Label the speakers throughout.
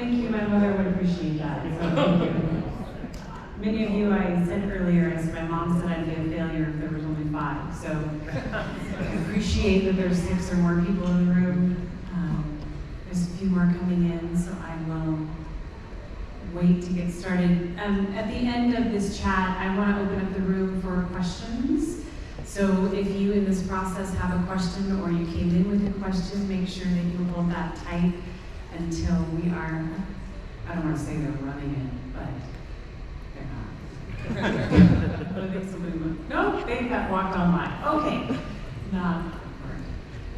Speaker 1: thank you. My mother would appreciate that. So thank you. Many of you, I said earlier, as my mom said, I'd be a failure if there was only 5. So I appreciate that there's 6 or more people in the room. There's a few more coming in, so I will wait to get started. At the end of this chat, I want to open up the room for questions. So if you in this process have a question or you came in with a question, make sure that you hold that tight until we are, I don't want to say they're running it, but they're not. I think somebody went, no, they got walked online. Okay, not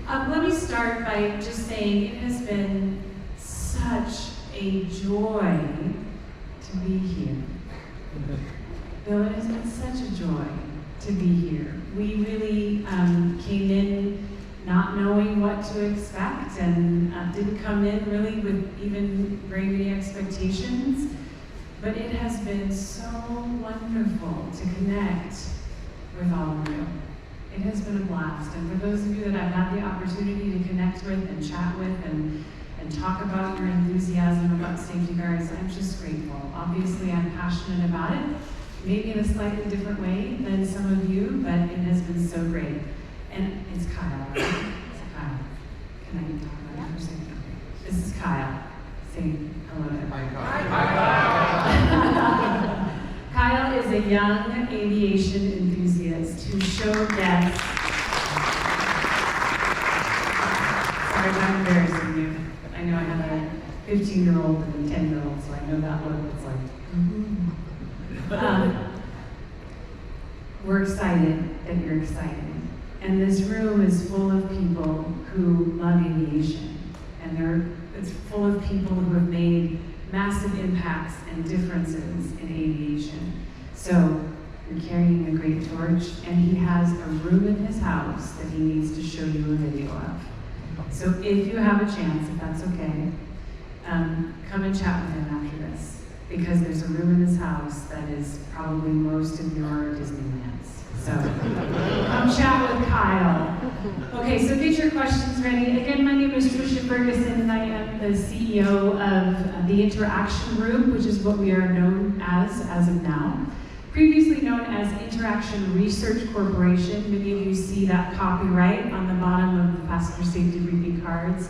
Speaker 1: awkward. Let me start by just saying it has been such a joy to be here. Bill, it has been such a joy to be here. We really came in not knowing what to expect and didn't come in really with even very many expectations, but it has been so wonderful to connect with all of you. It has been a blast, and for those of you that I've had the opportunity to connect with and chat with and talk about your enthusiasm about safety guards, I'm just grateful. Obviously, I'm passionate about it, maybe in a slightly different way than some of you, but it has been so great. And it's Kyle, right? It's Kyle. Can I talk about it for a second? This is Kyle. Say hello to everybody.
Speaker 2: Hi, Kyle.
Speaker 1: Kyle is a young aviation enthusiast who showed guests. Sorry, I'm embarrassing you. I know I have a 15-year-old and a 10-year-old, so I know that look. It's like, we're excited that you're excited. And this room is full of people who love aviation. And it's full of people who have made massive impacts and differences in aviation. So you're carrying a great torch, and he has a room in his house that he needs to show you a video of. So if you have a chance, if that's okay, come and chat with him after this, because there's a room in his house that is probably most of your Disneylands. So come chat with Kyle. Okay, so get your questions ready. Again, my name is Trisha Ferguson, and I am the CEO of the Interaction Group, which is what we are known as of now. Previously known as Interaction Research Corporation. Many of you see that copyright on the bottom of the passenger safety briefing cards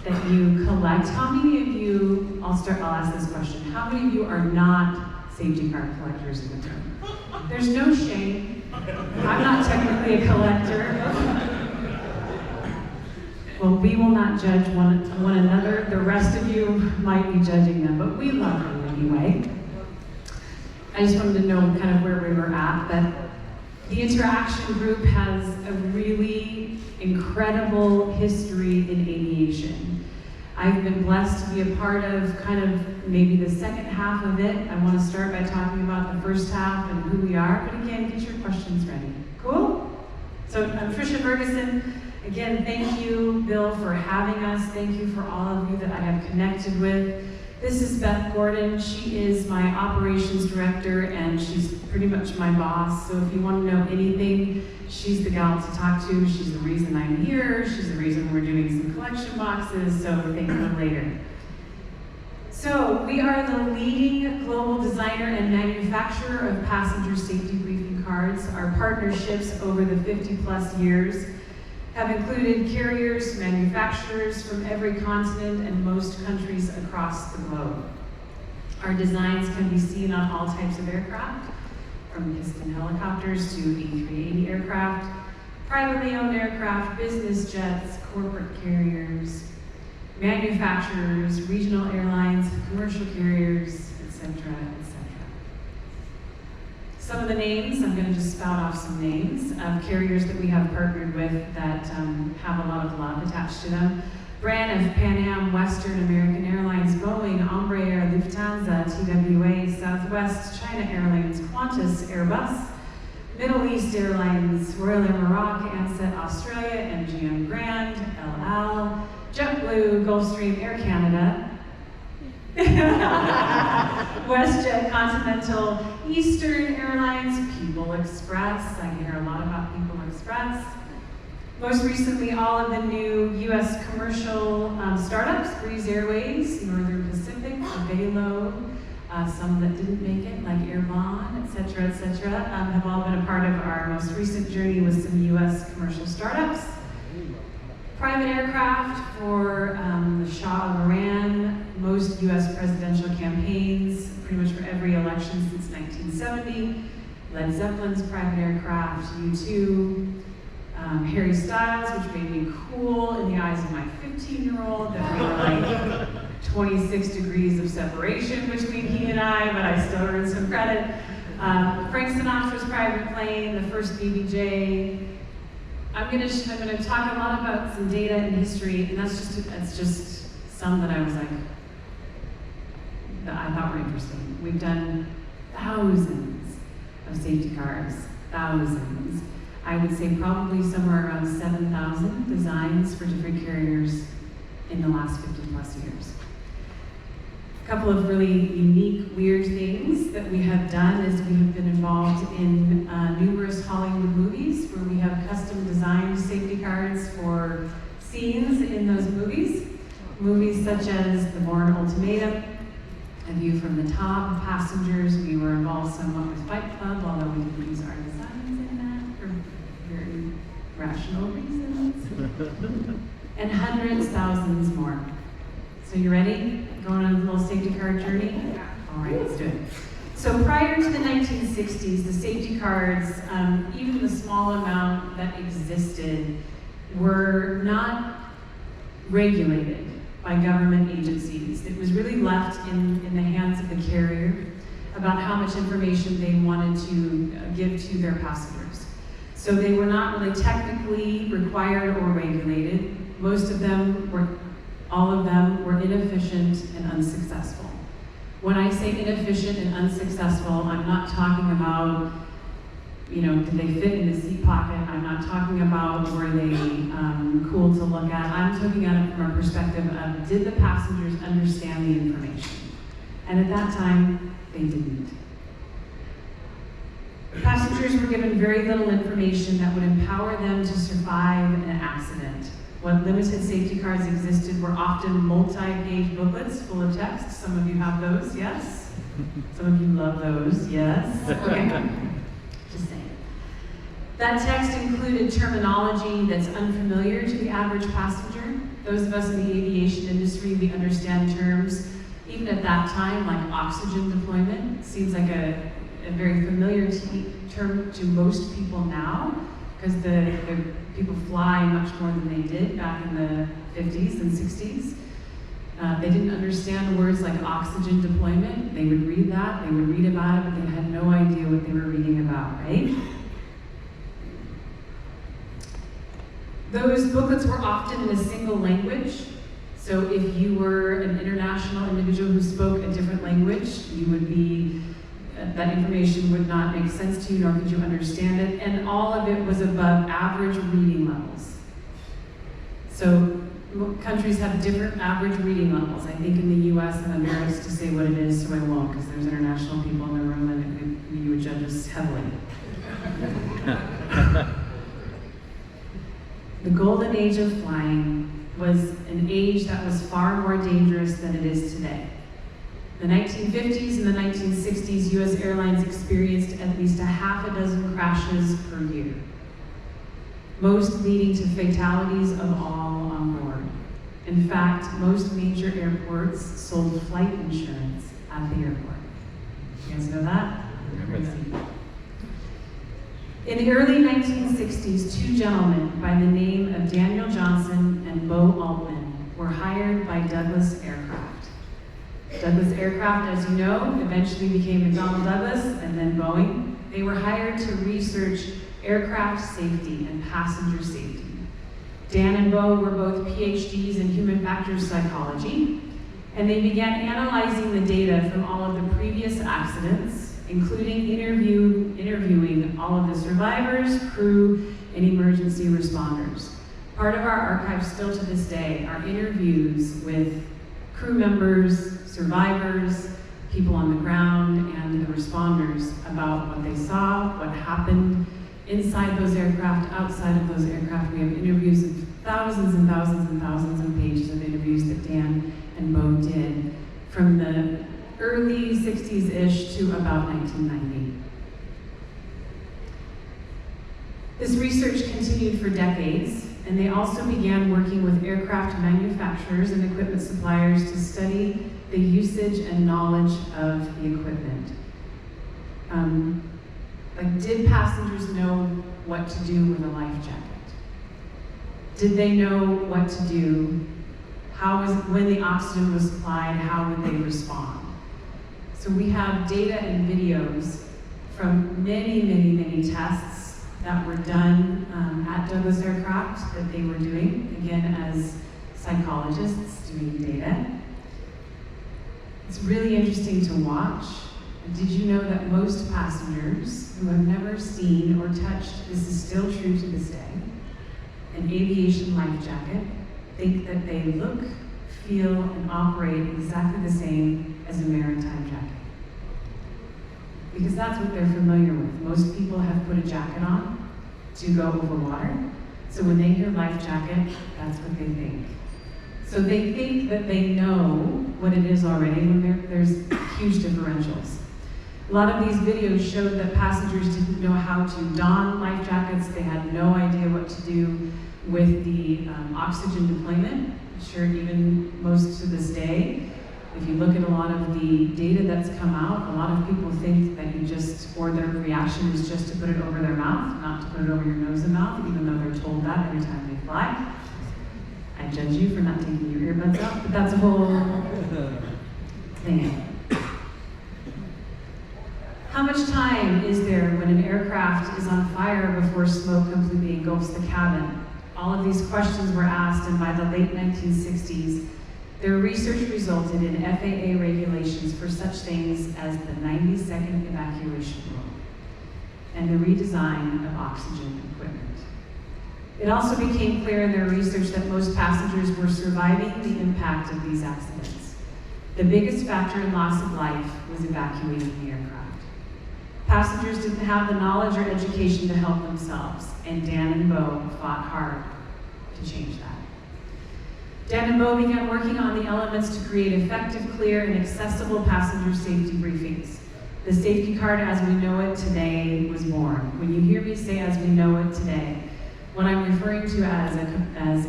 Speaker 1: that you collect. How many of you, I'll ask this question, how many of you are not safety card collectors in the room? There's no shame. I'm not technically a collector. Well, we will not judge one another. The rest of you might be judging them, but we love you anyway. I just wanted to know kind of where we were at, but the Interaction Group has a really incredible history in aviation. I've been blessed to be a part of kind of maybe the second half of it. I want to start by talking about the first half and who we are, but again, get your questions ready. Cool? So I'm Trisha Ferguson. Again, thank you, Bill, for having us. Thank you for all of you that I have connected with. This is Beth Gordon. She is my operations director, and she's pretty much my boss. So if you want to know anything, she's the gal to talk to. She's the reason I'm here. She's the reason we're doing some collection boxes. So thank you later. So we are the leading global designer and manufacturer of passenger safety briefing cards. Our partnerships over the 50+ years have included carriers, manufacturers from every continent and most countries across the globe. Our designs can be seen on all types of aircraft, from piston helicopters to A380 aircraft, privately owned aircraft, business jets, corporate carriers, manufacturers, regional airlines, commercial carriers, etc., etc. Some of the names, I'm going to just spout off some names of carriers that we have partnered with that have a lot of love attached to them. Braniff, Pan Am, Western, American Airlines, Boeing, Embraer, Lufthansa, TWA, Southwest, China Airlines, Qantas, Airbus, Middle East Airlines, Royal Air Morocco, Ansett Australia, MGM Grand, El Al, JetBlue, Gulfstream, Air Canada, WestJet, Continental, Eastern Airlines, People Express. I hear a lot about People Express. Most recently, all of the new U.S. commercial startups, Breeze Airways, Northern Pacific, Avelo, some that didn't make it, like Airline, et cetera, have all been a part of our most recent journey with some U.S. commercial startups. Private aircraft for the Shah of Iran, most U.S. presidential campaigns, pretty much for every election since 1970. Led Zeppelin's private aircraft, U2. Harry Styles, which made me cool in the eyes of my 15-year-old, that we were like 26 degrees of separation between he and I, but I still earned some credit. Frank Sinatra's private plane, the first BBJ. I'm gonna talk a lot about some data and history, and that's just some that I was like, that I thought were interesting. We've done thousands of safety cars, thousands. I would say probably somewhere around 7,000 designs for different carriers in the last 50 plus years. A couple of really unique, weird things that we have done is we have been involved in numerous Hollywood movies where we have custom designed safety cards for scenes in those movies. Movies such as The Bourne Ultimatum, A View from the Top, Passengers. We were involved somewhat with Fight Club, although we didn't use our designs in that for very rational reasons. And hundreds, thousands more. So you ready? Going on a little safety car journey? All right, let's do it. So prior to the 1960s, the safety cards, even the small amount that existed, were not regulated by government agencies. It was really left in the hands of the carrier about how much information they wanted to give to their passengers. So they were not really technically required or regulated. Most of them were, all of them were inefficient and unsuccessful. When I say inefficient and unsuccessful, I'm not talking about, did they fit in the seat pocket? I'm not talking about were they cool to look at. I'm talking at it from a perspective of, did the passengers understand the information? And at that time, they didn't. Passengers were given very little information that would empower them to survive an accident. When limited safety cards existed were often multi-page booklets full of text. Some of you have those, yes? Some of you love those, yes? Okay, just saying. That text included terminology that's unfamiliar to the average passenger. Those of us in the aviation industry, we understand terms, even at that time, like oxygen deployment. Seems like a very familiar term to most people now, because the people fly much more than they did back in the 50s and 60s. They didn't understand words like oxygen deployment. They would read that, they would read about it, but they had no idea what they were reading about, right? Those booklets were often in a single language. So if you were an international individual who spoke a different language, you would be that information would not make sense to you, nor could you understand it, and all of it was above average reading levels. So countries have different average reading levels. I think in the US, I'm embarrassed to say what it is, so I won't, because there's international people in the room and you would judge us heavily. The golden age of flying was an age that was far more dangerous than it is today. In the 1950s and the 1960s, U.S. airlines experienced at least a half a dozen crashes per year, most leading to fatalities of all on board. In fact, most major airports sold flight insurance at the airport. You guys know that? In the early 1960s, two gentlemen by the name of Daniel Johnson and Bo Altman were hired by Douglas Aircraft. Douglas Aircraft, as you know, eventually became McDonnell Douglas and then Boeing. They were hired to research aircraft safety and passenger safety. Dan and Bo were both PhDs in human factors psychology, and they began analyzing the data from all of the previous accidents, including interviewing all of the survivors, crew, and emergency responders. Part of our archive still to this day are interviews with crew members, survivors, people on the ground, and the responders about what they saw, what happened, inside those aircraft, outside of those aircraft. We have interviews of thousands and thousands and thousands of pages of interviews that Dan and Bo did from the early 60s-ish to about 1990. This research continued for decades, and they also began working with aircraft manufacturers and equipment suppliers to study the usage and knowledge of the equipment. Did passengers know what to do with a life jacket? Did they know what to do? When the oxygen was supplied, how would they respond? So we have data and videos from many, many, many tests that were done at Douglas Aircraft that they were doing, again, as psychologists doing data. It's really interesting to watch. Did you know that most passengers who have never seen or touched, this is still true to this day, an aviation life jacket, think that they look, feel, and operate exactly the same as a maritime jacket? Because that's what they're familiar with. Most people have put a jacket on to go over water. So when they hear life jacket, that's what they think. So they think that they know what it is already when there's huge differentials. A lot of these videos showed that passengers didn't know how to don life jackets. They had no idea what to do with the oxygen deployment. I'm sure even most to this day, if you look at a lot of the data that's come out, a lot of people think that or their reaction is just to put it over their mouth, not to put it over your nose and mouth, even though they're told that every time they fly. I judge you for not taking your earbuds out, but that's a whole thing. How much time is there when an aircraft is on fire before smoke completely engulfs the cabin? All of these questions were asked, and by the late 1960s, their research resulted in FAA regulations for such things as the 90-second evacuation rule and the redesign of oxygen equipment. It also became clear in their research that most passengers were surviving the impact of these accidents. The biggest factor in loss of life was evacuating the aircraft. Passengers didn't have the knowledge or education to help themselves, and Dan and Bo fought hard to change that. Dan and Bo began working on the elements to create effective, clear, and accessible passenger safety briefings. The safety card as we know it today was born. When you hear me say as we know it today, what I'm referring to as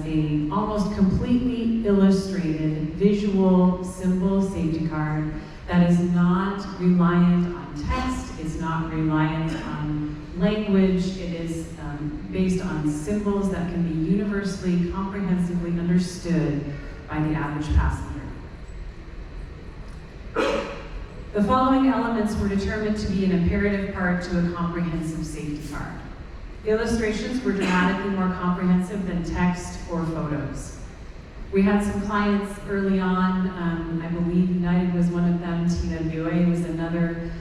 Speaker 1: a almost completely illustrated, visual, symbol safety card that is not reliant on text, it's not reliant on language, it is based on symbols that can be universally, comprehensively understood by the average passenger. The following elements were determined to be an imperative part to a comprehensive safety card. The illustrations were dramatically more comprehensive than text or photos. We had some clients early on, I believe United was one of them, TWA was another,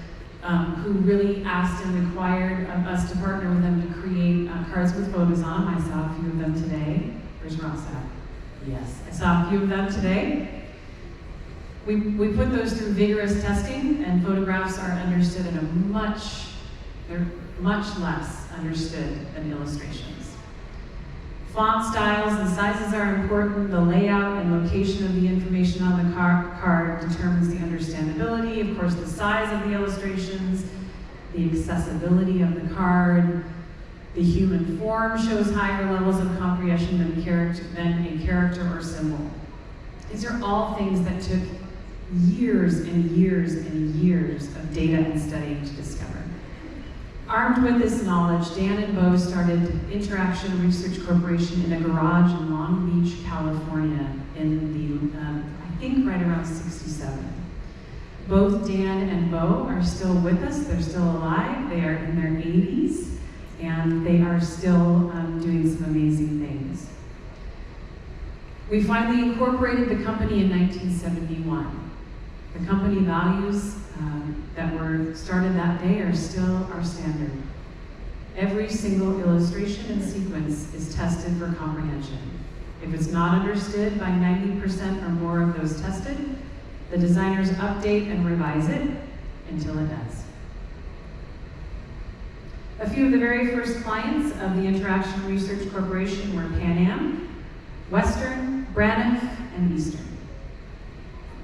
Speaker 1: who really asked and required of us to partner with them to create cards with photos on. I saw a few of them today. Where's Ross at? Yes, I saw a few of them today. We put those through vigorous testing, and photographs are understood they're much less understood than illustrations. Font styles and sizes are important. The layout and location of the information on the card determines the understandability. Of course, the size of the illustrations, the accessibility of the card, the human form shows higher levels of comprehension than a character or symbol. These are all things that took years and years and years of data and studying to discover. Armed with this knowledge, Dan and Bo started Interaction Research Corporation in a garage in Long Beach, California in the, I think right around 67. Both Dan and Bo are still with us. They're still alive. They are in their 80s, and they are still doing some amazing things. We finally incorporated the company in 1971. The company values that were started that day are still our standard. Every single illustration and sequence is tested for comprehension. If it's not understood by 90% or more of those tested, the designers update and revise it until it does. A few of the very first clients of the Interaction Research Corporation were Pan Am, Western, Braniff, and Eastern.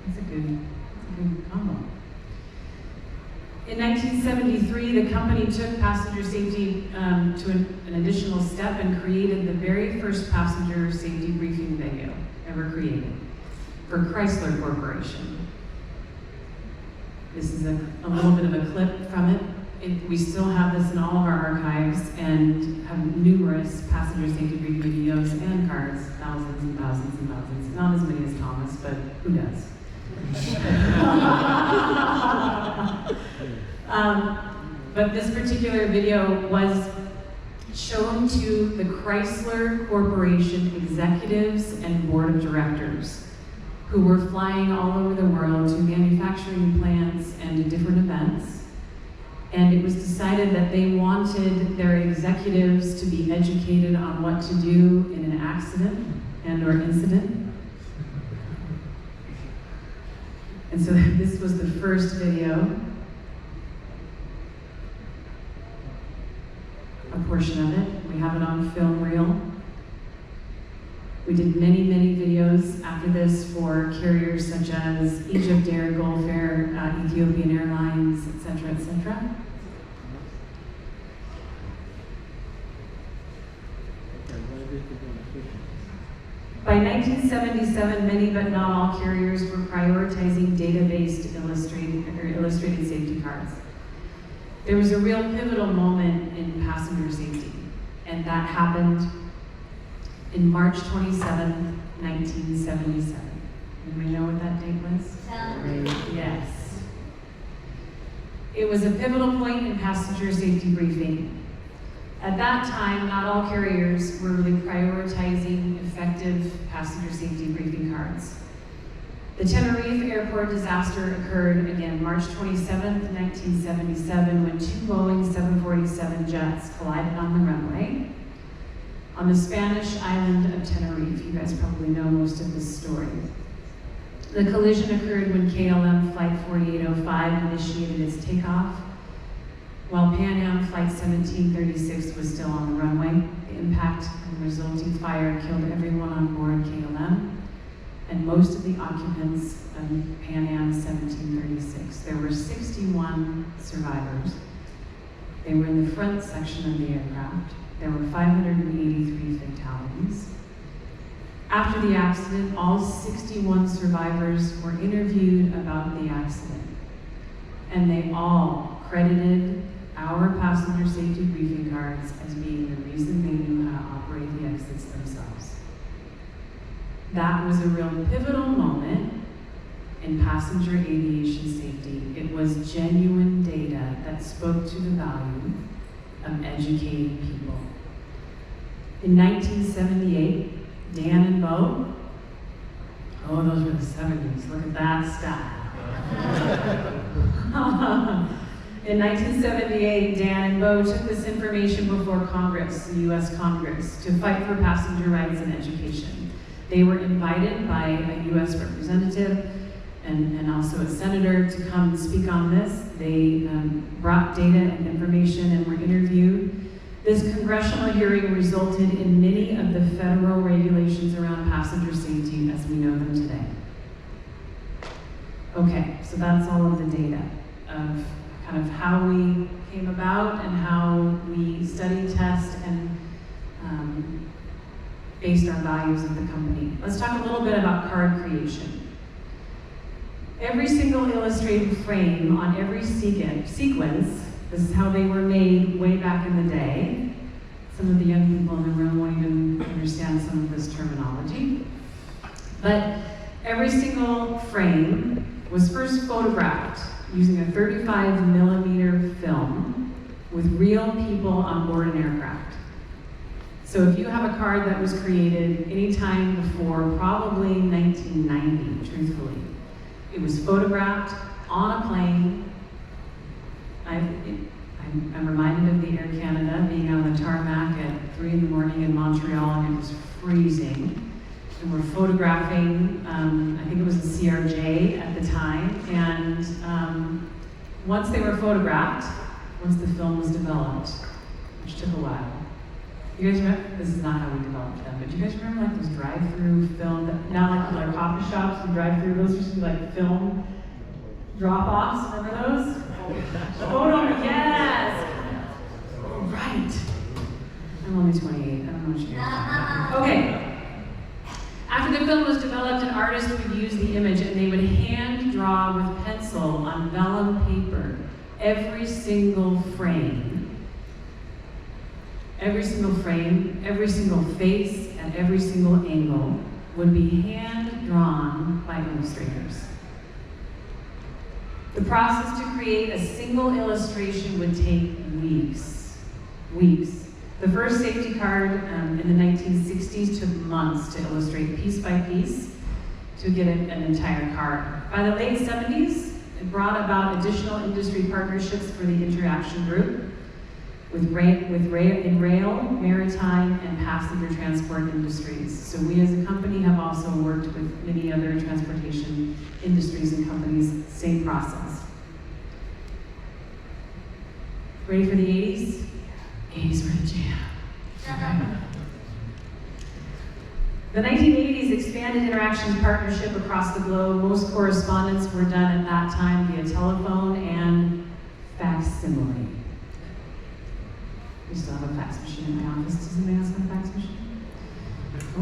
Speaker 1: That's a good combo. In 1973, the company took passenger safety to an additional step and created the very first passenger safety briefing video ever created for Chrysler Corporation. This is a little bit of a clip from it. We still have this in all of our archives and have numerous passenger safety briefing videos and cards, thousands and thousands and thousands. Not as many as Thomas, but who does? But this particular video was shown to the Chrysler Corporation executives and board of directors who were flying all over the world to manufacturing plants and to different events. And it was decided that they wanted their executives to be educated on what to do in an accident and or incident. And so this was the first video, a portion of it. We have it on film reel. We did many, many videos after this for carriers such as Egypt Air, Gulf Air, Ethiopian Airlines, etc., etc. By 1977, many but not all carriers were prioritizing data-based illustrated safety cards. There was a real pivotal moment in passenger safety, and that happened in March 27, 1977. Anybody know what that date was? Yes. It was a pivotal point in passenger safety briefing. At that time, not all carriers were really prioritizing effective passenger safety briefing cards. The Tenerife airport disaster occurred again March 27, 1977, when two Boeing 747 jets collided on the runway on the Spanish island of Tenerife. You guys probably know most of this story. The collision occurred when KLM Flight 4805 initiated its takeoff, while Pan Am Flight 1736 was still on the runway. The impact and resulting fire killed everyone on board KLM and most of the occupants of Pan Am 1736. There were 61 survivors. They were in the front section of the aircraft. There were 583 fatalities. After the accident, all 61 survivors were interviewed about the accident, and they all credited our passenger safety briefing cards as being the reason they knew how to operate the exits themselves. That was a real pivotal moment in passenger aviation safety. It was genuine data that spoke to the value of educating people. In 1978, Dan and Bo, oh, those were the 70s, look at that style. In 1978, Dan and Bo took this information before Congress, the US Congress, to fight for passenger rights and education. They were invited by a US representative and also a senator to come and speak on this. They brought data and information and were interviewed. This congressional hearing resulted in many of the federal regulations around passenger safety as we know them today. Okay, so that's all of the data of kind of how we came about and how we study, test, and based our values of the company. Let's talk a little bit about card creation. Every single illustrated frame on every sequence, this is how they were made way back in the day. Some of the young people in the room won't even understand some of this terminology. But every single frame was first photographed using a 35mm film with real people on board an aircraft. So if you have a card that was created anytime before probably 1990, truthfully, it was photographed on a plane. I'm reminded of the Air Canada being on the tarmac at 3 in the morning in Montreal, and it was freezing. And we're photographing, I think it was the CRJ at the time, and once they were photographed, once the film was developed, which took a while. You guys remember, this is not how we developed them, but do you guys remember like those drive-through film, now like coffee shops and drive-through, those used to be like film drop-offs, remember those? Photo, yes! Right. I'm only 28, I don't know what you're talking about. Okay. After the film was developed, an artist would use the image and they would hand draw with pencil on vellum paper every single frame, every single face, and every single angle would be hand drawn by illustrators. The process to create a single illustration would take weeks. The first safety card in the 1960s took months to illustrate piece by piece to get an entire card. By the late 70s, it brought about additional industry partnerships for the Interaction Group in rail, maritime, and passenger transport industries. So we as a company have also worked with many other transportation industries and companies, same process. Ready for the 80s? 80s were the jam. The 1980s expanded Interaction's partnership across the globe. Most correspondence were done at that time via telephone and facsimile. We still have a fax machine in my office. Does anybody else have a fax machine?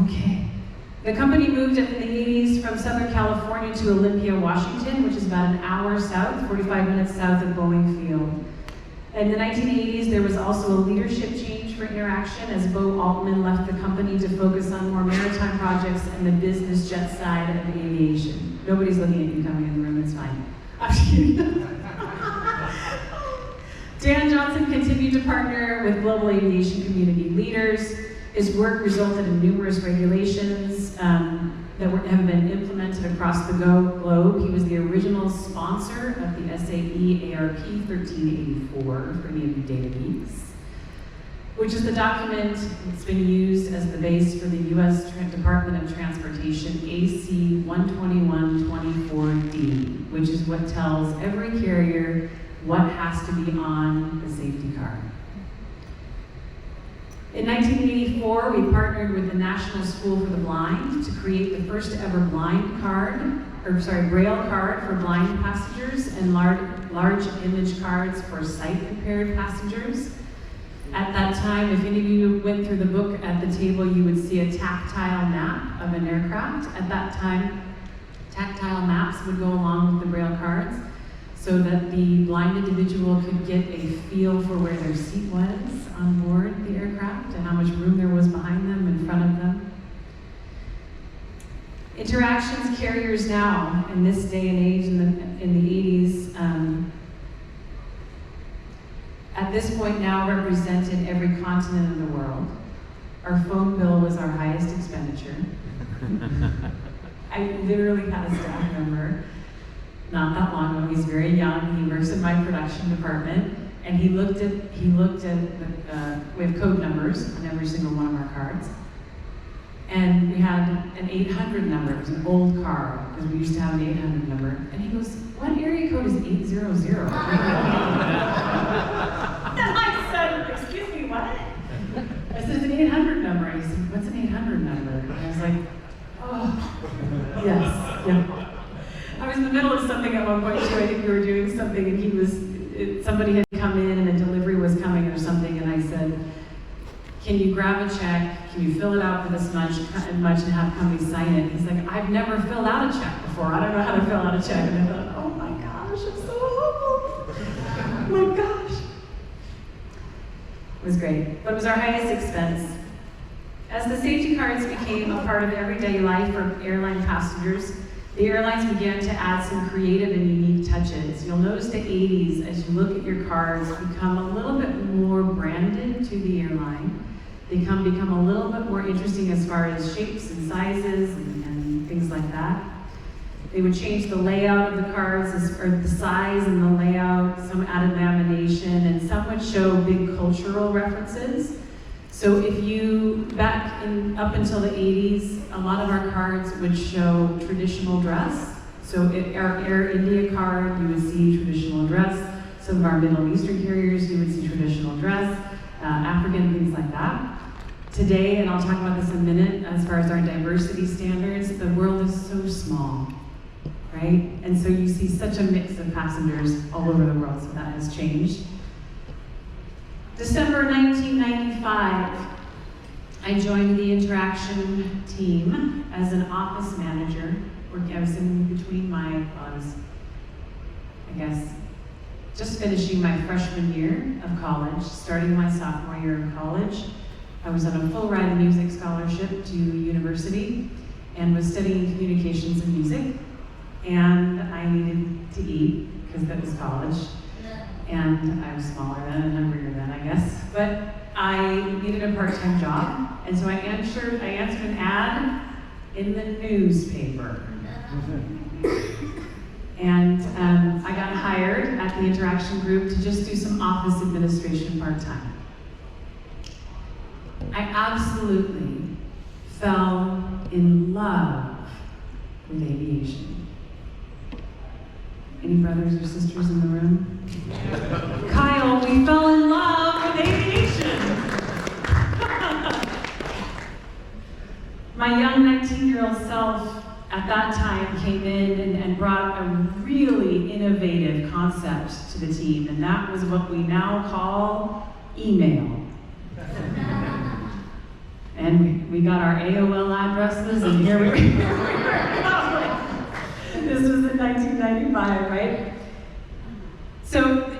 Speaker 1: Okay. The company moved in the 80s from Southern California to Olympia, Washington, which is about an hour south, 45 minutes south of Boeing Field. In the 1980s, there was also a leadership change for Interaction as Bo Altman left the company to focus on more maritime projects and the business jet side of aviation. Nobody's looking at you coming in the room, it's fine. I'm just kidding. Dan Johnson continued to partner with global aviation community leaders. His work resulted in numerous regulations that have been implemented across the globe. He was the original sponsor of the SAE ARP 1384 for any of you data geeks, which is the document that's been used as the base for the U.S. Department of Transportation AC 12124D, which is what tells every carrier what has to be on the safety card. In 1984, we partnered with the National School for the Blind to create the first ever Braille card for blind passengers and large image cards for sight-impaired passengers. At that time, if any of you went through the book at the table, you would see a tactile map of an aircraft. At that time, tactile maps would go along with the Braille cards so that the blind individual could get a feel for where their seat was on board the aircraft and how much room there was behind them, in front of them. Interactions carriers now, in this day and age, in the 80s, at this point now represented every continent in the world. Our phone bill was our highest expenditure. I literally had a staff member not that long ago. He's very young. He works in my production department, and he looked at we have code numbers on every single one of our cards, and we had an 800 number. It was an old card because we used to have an 800 number, and he goes, "What area code is 800?" And I said, "Excuse me, what?" I said, "It's an 800 number." And he said, "What's an 800 number?" And I was like, "Oh, yes, yeah." I was in the middle of something at one point too. I think we were doing something, and somebody had come in and a delivery was coming or something, and I said, "Can you grab a check? Can you fill it out for this much and have company sign it?" He's like, "I've never filled out a check before. I don't know how to fill out a check." And I thought, oh my gosh, I'm so humble. Oh my gosh. It was great, but it was our highest expense. As the safety cards became a part of everyday life for airline passengers, the airlines began to add some creative and unique touches. You'll notice the 80s, as you look at your cards, become a little bit more branded to the airline. They become a little bit more interesting as far as shapes and sizes and things like that. They would change the layout of the cards, or the size and the layout. Some added lamination, and some would show big cultural references. So if you, up until the 80s, a lot of our cards would show traditional dress. So our Air India card, you would see traditional dress. Some of our Middle Eastern carriers, you would see traditional dress. African, things like that. Today, and I'll talk about this in a minute, as far as our diversity standards, the world is so small, right? And so you see such a mix of passengers all over the world, so that has changed. December 1995, I joined the interaction team as an office manager. I was in between just finishing my freshman year of college, starting my sophomore year of college. I was on a full ride music scholarship to university and was studying communications and music. And I needed to eat because that was college. And I was smaller then and hungrier then, I guess. But I needed a part-time job. And so I answered an ad in the newspaper. And I got hired at the interaction group to just do some office administration part-time. I absolutely fell in love with aviation. Any brothers or sisters in the room? Kyle, we fell in love with aviation. My young 19-year-old self at that time came in and brought a really innovative concept to the team, and that was what we now call email. And we got our AOL addresses, and here we were. This was in 1995, right? So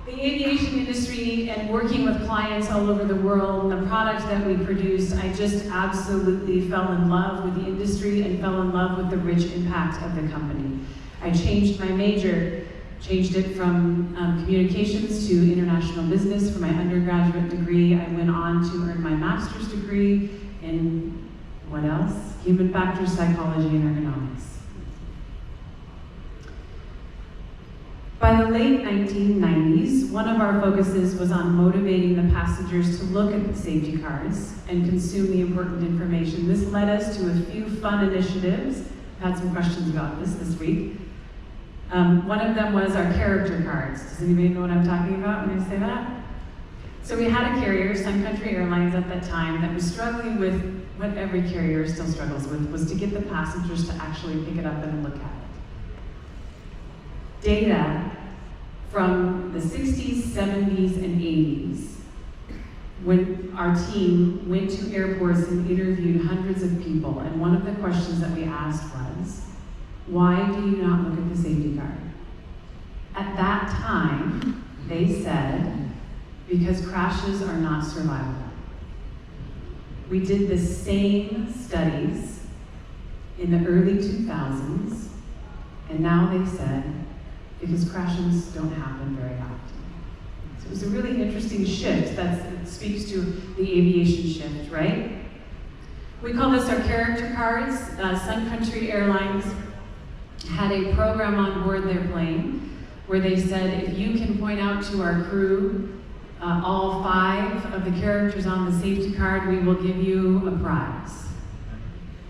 Speaker 1: the aviation industry and working with clients all over the world, the product that we produce, I just absolutely fell in love with the industry and fell in love with the rich impact of the company. I changed my major, changed it from communications to international business for my undergraduate degree. I went on to earn my master's degree in, what else? Human factors, psychology, and ergonomics. By the late 1990s, one of our focuses was on motivating the passengers to look at the safety cards and consume the important information. This led us to a few fun initiatives. I've had some questions about this week. One of them was our character cards. Does anybody know what I'm talking about when I say that? So we had a carrier, Sun Country Airlines at that time, that was struggling with what every carrier still struggles with, was to get the passengers to actually pick it up and look at it. Data from the 60s, 70s, and 80s, when our team went to airports and interviewed hundreds of people, and one of the questions that we asked was, why do you not look at the safety card? At that time, they said, because crashes are not survivable. We did the same studies in the early 2000s, and now they said, because crashes don't happen very often. So it was a really interesting shift that speaks to the aviation shift, right? We call this our character cards. Sun Country Airlines had a program on board their plane where they said, if you can point out to our crew all 5 of the characters on the safety card, we will give you a prize.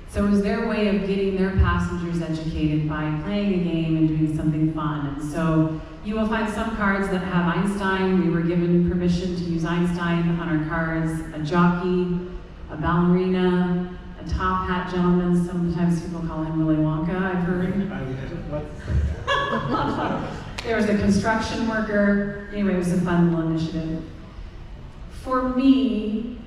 Speaker 1: So it was their way of getting their passengers educated by playing a game and doing something fun. And so you will find some cards that have Einstein. We were given permission to use Einstein on our cards, a jockey, a ballerina, a top hat gentleman. Sometimes people call him Willy Wonka, I've heard. There was a construction worker. Anyway, it was a fun little initiative. For me,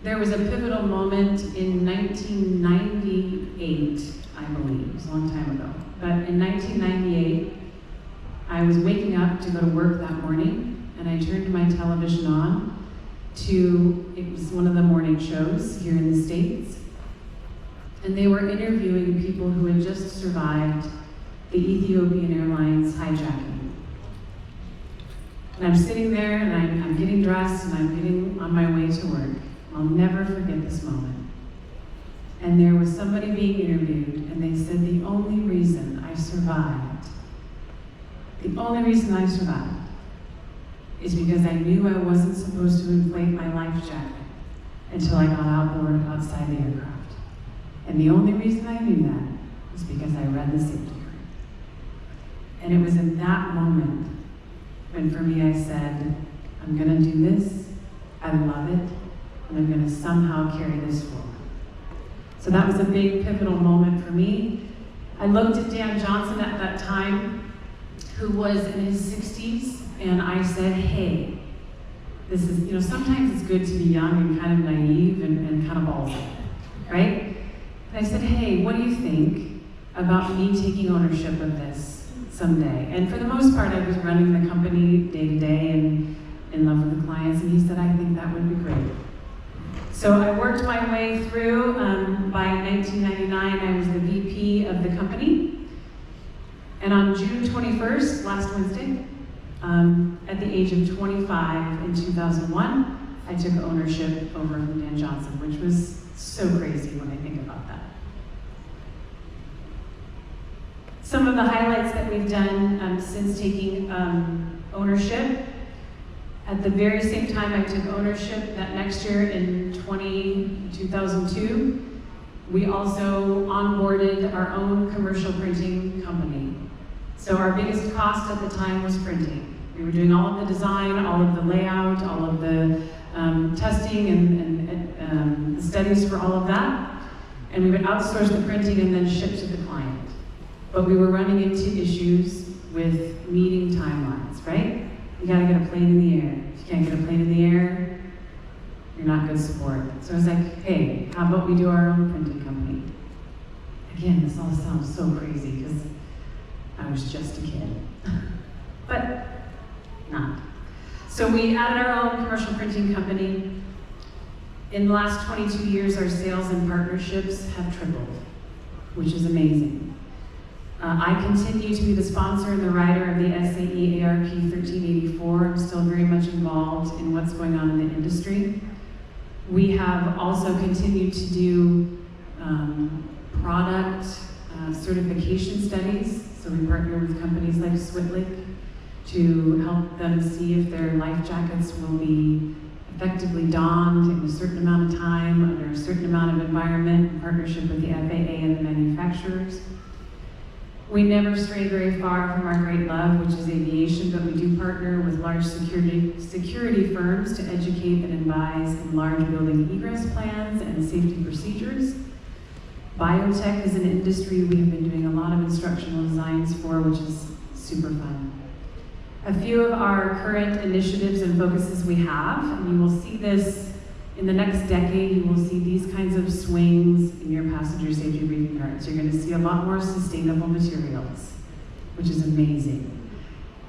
Speaker 1: there was a pivotal moment in 1998, I believe. It was a long time ago. But in 1998, I was waking up to go to work that morning, and I turned my television on it was one of the morning shows here in the States, and they were interviewing people who had just survived the Ethiopian Airlines hijacking. And I'm sitting there, and I'm getting dressed, and I'm getting on my way to work. I'll never forget this moment. And there was somebody being interviewed, and they said, the only reason I survived is because I knew I wasn't supposed to inflate my life jacket until I got outside the aircraft. And the only reason I knew that was because I read the safety card. And it was in that moment when for me I said, I'm gonna do this, I love it, and I'm going to somehow carry this forward. So that was a big pivotal moment for me. I looked at Dan Johnson at that time, who was in his 60s, and I said, hey, this is, sometimes it's good to be young and kind of naive and kind of ballsy, right? And I said, hey, what do you think about me taking ownership of this someday? And for the most part, I was running the company day to day and in love with the clients, and he said, I think that would be great. So I worked my way through. By 1999, I was the VP of the company. And on June 21st, last Wednesday, at the age of 25 in 2001, I took ownership over from Dan Johnson, which was so crazy when I think about that. Some of the highlights that we've done since taking ownership. At the very same time I took ownership, that next year in 2002, we also onboarded our own commercial printing company. So our biggest cost at the time was printing. We were doing all of the design, all of the layout, all of the testing and the studies for all of that. And we would outsource the printing and then ship to the client. But we were running into issues with meeting timelines, right? You gotta get a plane in the air. If you can't get a plane in the air, you're not good support. So I was like, hey, how about we do our own printing company? Again, this all sounds so crazy because I was just a kid. But not. So we added our own commercial printing company. In the last 22 years, our sales and partnerships have tripled, which is amazing. I continue to be the sponsor and the writer of the SAE ARP 1384. I'm still very much involved in what's going on in the industry. We have also continued to do product certification studies. So we partner with companies like Switlick to help them see if their life jackets will be effectively donned in a certain amount of time, under a certain amount of environment, in partnership with the FAA and the manufacturers. We never stray very far from our great love, which is aviation, but we do partner with large security firms to educate and advise in large building egress plans and safety procedures. Biotech is an industry we have been doing a lot of instructional designs for, which is super fun. A few of our current initiatives and focuses we have, and you will see this in the next decade, you will see these kinds of swings in your passenger safety briefing cards. You're going to see a lot more sustainable materials, which is amazing.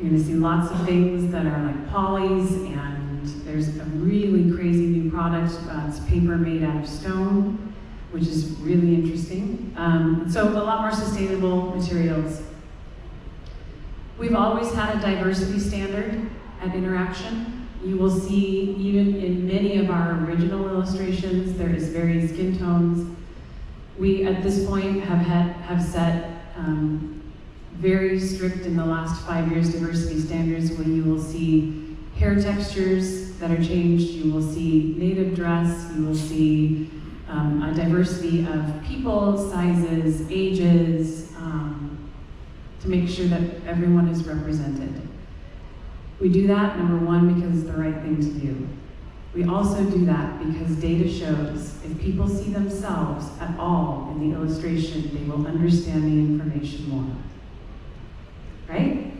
Speaker 1: You're going to see lots of things that are like polys, and there's a really crazy new product. It's paper made out of stone, which is really interesting. So a lot more sustainable materials. We've always had a diversity standard at Interaction. You will see, even in many of our original illustrations, there is varied skin tones. We, at this point, have set very strict in the last 5 years diversity standards, where you will see hair textures that are changed, you will see native dress, you will see a diversity of people, sizes, ages, to make sure that everyone is represented. We do that, number one, because it's the right thing to do. We also do that because data shows if people see themselves at all in the illustration, they will understand the information more. Right?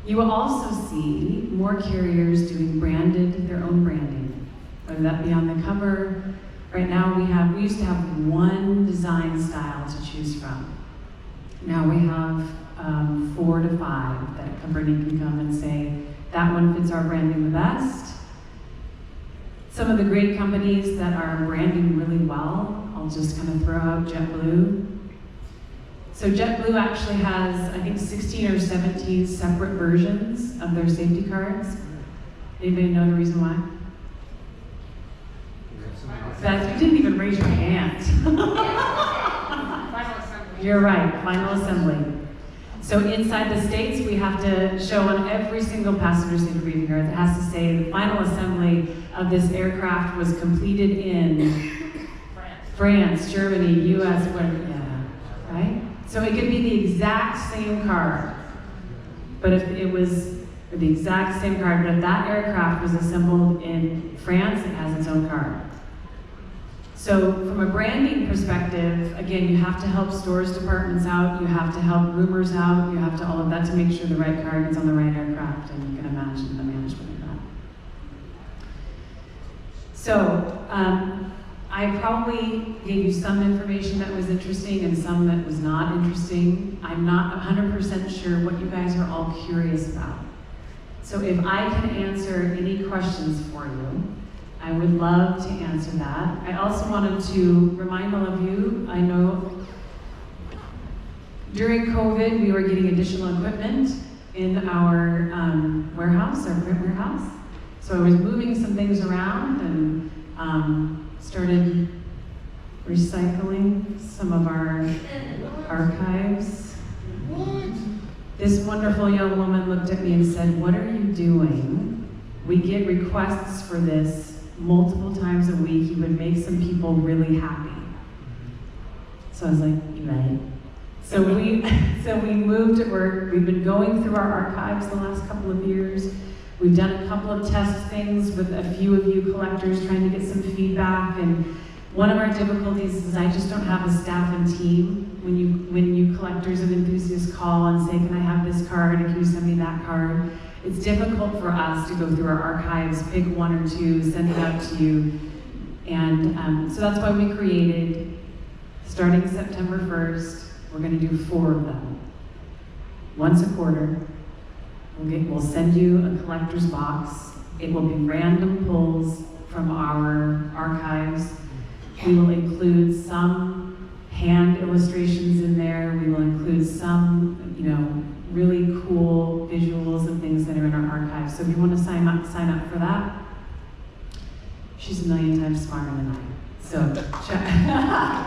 Speaker 1: You will also see more carriers doing their own branding, whether that be on the cover. Right now we used to have one design style to choose from. Now we have 4 to 5 that a company can come and say, that one fits our branding the best. Some of the great companies that are branding really well, I'll just kind of throw out JetBlue. So JetBlue actually has, I think, 16 or 17 separate versions of their safety cards. Anybody know the reason why? Beth, you didn't even raise your hand. You're right, final assembly. So inside the States, we have to show on every single passenger safety briefing card that has to say the final assembly of this aircraft was completed in France, Germany, US, right? So it could be the exact same card, but if it was or the exact same card, but if that aircraft was assembled in France, it has its own card. So from a branding perspective, again, you have to help stores departments out, you have to help roomers out, you have to all of that to make sure the right card is on the right aircraft, and you can imagine the management of that. So, I probably gave you some information that was interesting and some that was not interesting. I'm not 100% sure what you guys are all curious about. So if I can answer any questions for you, I would love to answer that. I also wanted to remind all of you, I know during COVID, we were getting additional equipment in our warehouse, our print warehouse. So I was moving some things around and started recycling some of our archives.
Speaker 2: What?
Speaker 1: This wonderful young woman looked at me and said, "What are you doing? We get requests for this multiple times a week. You would make some people really happy." So I was like, "You're right." So we moved at work. We've been going through our archives the last couple of years. We've done a couple of test things with a few of you collectors trying to get some feedback, and one of our difficulties is I just don't have a staff and team. When you collectors and enthusiasts call and say, "Can I have this card, and can you send me that card?" It's difficult for us to go through our archives, pick one or two, send it out to you. And so that's why we created, starting September 1st, we're gonna do 4 of them. Once a quarter. We'll send you a collector's box. It will be random pulls from our archives. We will include some hand illustrations in there. We will include some, really cool visuals and things that are in our archives. So if you want to sign up for that. She's a million times smarter than I am. So check.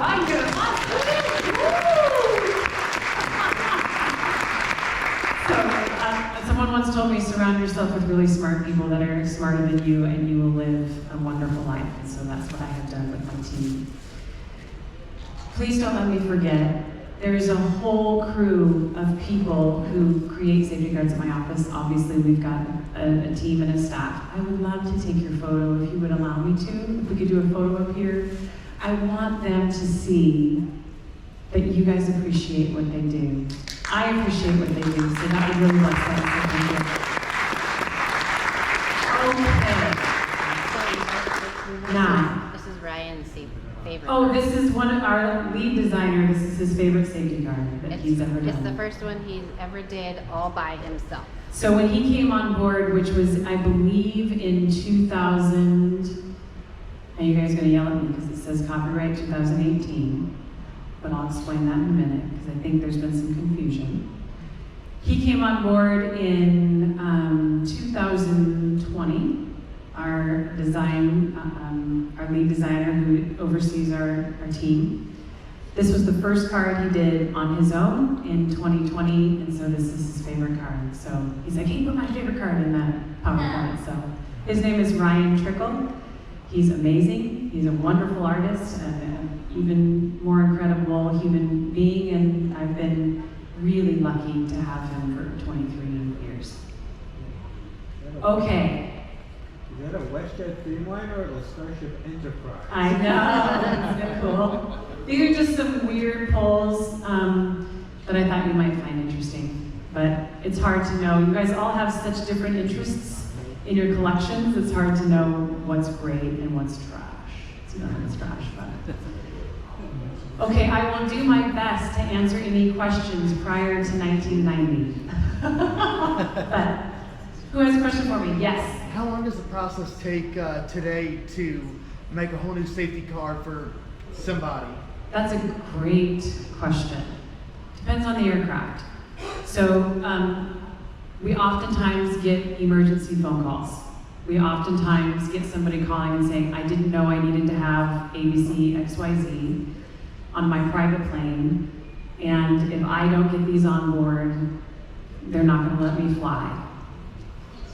Speaker 1: I'm good. Someone once told me, surround yourself with really smart people that are smarter than you, and you will live a wonderful life. And so that's what I have done with my team. Please don't let me forget, there is a whole crew of people who create safety cards at my office. Obviously, we've got a team and a staff. I would love to take your photo if you would allow me to. If we could do a photo up here. I want them to see that you guys appreciate what they do. I appreciate what they do, so that would really bless them. Okay. Now.
Speaker 3: This is Ryan's favorite.
Speaker 1: Oh, this is one of our lead designer. This is his favorite safety card that he's ever done.
Speaker 3: It's the first one he ever did all by himself.
Speaker 1: So when he came on board, which was, I believe, in 2000, and you guys are gonna yell at me because it says copyright 2018. But I'll explain that in a minute because I think there's been some confusion. He came on board in 2020. Our lead designer who oversees our team. This was the first card he did on his own in 2020, and so this is his favorite card. So he's like, "Hey, put my favorite card in that PowerPoint." So his name is Ryan Trickle. He's amazing. He's a wonderful artist and an even more incredible human being, and I've been really lucky to have him for 23 years. Okay.
Speaker 2: Is that a WestJet Dreamliner or the Starship Enterprise?
Speaker 1: I know, isn't it cool? These are just some weird polls that I thought you might find interesting, but it's hard to know. You guys all have such different interests in your collections, it's hard to know what's great and what's trash. It's not what's trash, but. Okay, I will do my best to answer any questions prior to 1990. But who has a question for me? Yes.
Speaker 4: How long does the process take today to make a whole new safety card for somebody?
Speaker 1: That's a great question. Depends on the aircraft. So we oftentimes get emergency phone calls. We oftentimes get somebody calling and saying, "I didn't know I needed to have ABC XYZ on my private plane, and if I don't get these on board, they're not going to let me fly."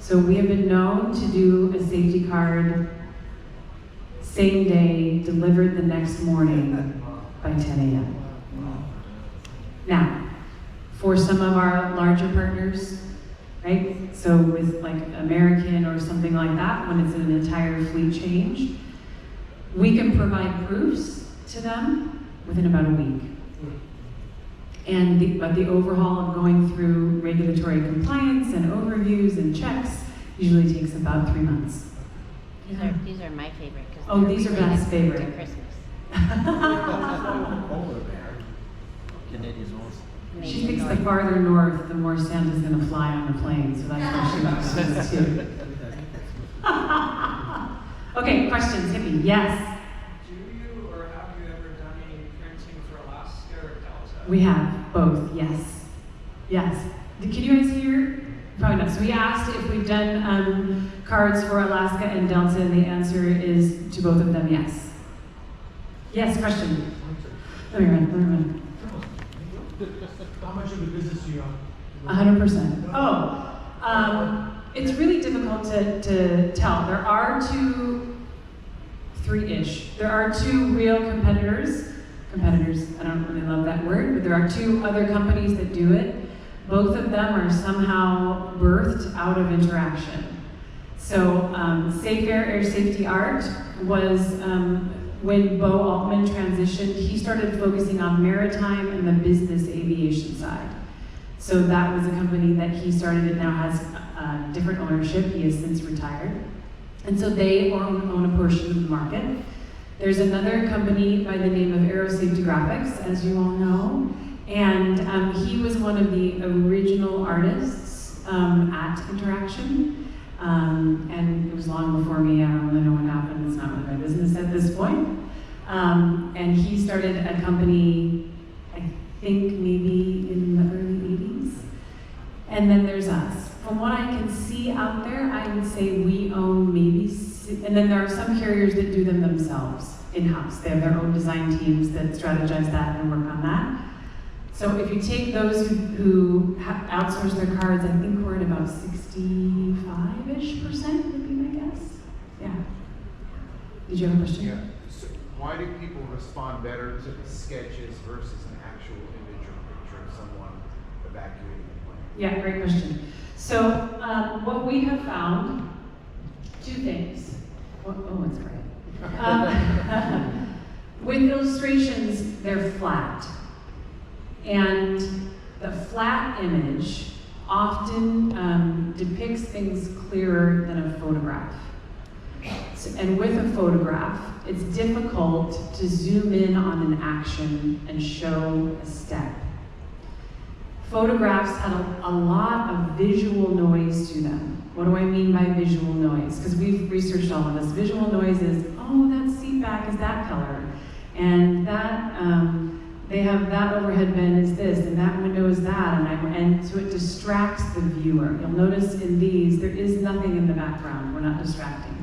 Speaker 1: So we have been known to do a safety card same day, delivered the next morning by 10 a.m. Now, for some of our larger partners, right? So with like American or something like that, when it's an entire fleet change, we can provide proofs to them within about a week. But the overhaul of going through regulatory compliance and overviews and checks usually takes about 3 months.
Speaker 3: These are my favorite.
Speaker 1: Oh, these are Beth's favorite.
Speaker 3: To Christmas.
Speaker 2: Polar bear.
Speaker 5: Canadians also.
Speaker 1: She thinks the farther north, the more Santa's gonna fly on the plane, so that's where she wants to too. Okay, questions, hit me, yes.
Speaker 6: Do you or have you ever done any printing for Alaska or Delta?
Speaker 1: We have both, yes. Yes. Can you guys hear? Probably not. So we asked if we've done cards for Alaska and Delta, and the answer is to both of them, yes. Yes, question. Let me run.
Speaker 7: How much of a business do you own?
Speaker 1: 100%. Oh, it's really difficult to tell. There are three-ish. There are two real competitors, I don't really love that word, but there are two other companies that do it. Both of them are somehow birthed out of interaction. So Safe Air Safety Art was, when Bo Altman transitioned, he started focusing on maritime and the business aviation side. So that was a company that he started and now has different ownership. He has since retired. And so they own a portion of the market. There's another company by the name of Aero Safety Graphics, as you all know. And he was one of the original artists at Interaction. And it was long before me. I don't really know what happened. It's not really my business at this point. And he started a company, I think maybe in the early 80s. And then there's us. From what I can see out there, I would say we own maybe, and then there are some carriers that do them themselves in-house. They have their own design teams that strategize that and work on that. So if you take those who outsource their cards, I think we're at about 65-ish% would be my guess. Yeah. Did you have a question?
Speaker 8: Yeah. So why do people respond better to the sketches versus an actual image or picture of someone evacuating the plane?
Speaker 1: Yeah, great question. So what we have found, two things. Oh, that's great. With illustrations, they're flat. And the flat image often depicts things clearer than a photograph. So, and with a photograph, it's difficult to zoom in on an action and show a step. Photographs had a lot of visual noise to them. What do I mean by visual noise? Because we've researched all of this. Visual noise is, oh, that seat back is that color, and that they have that overhead bin is this, and that window is that, and so it distracts the viewer. You'll notice in these, there is nothing in the background. We're not distracting.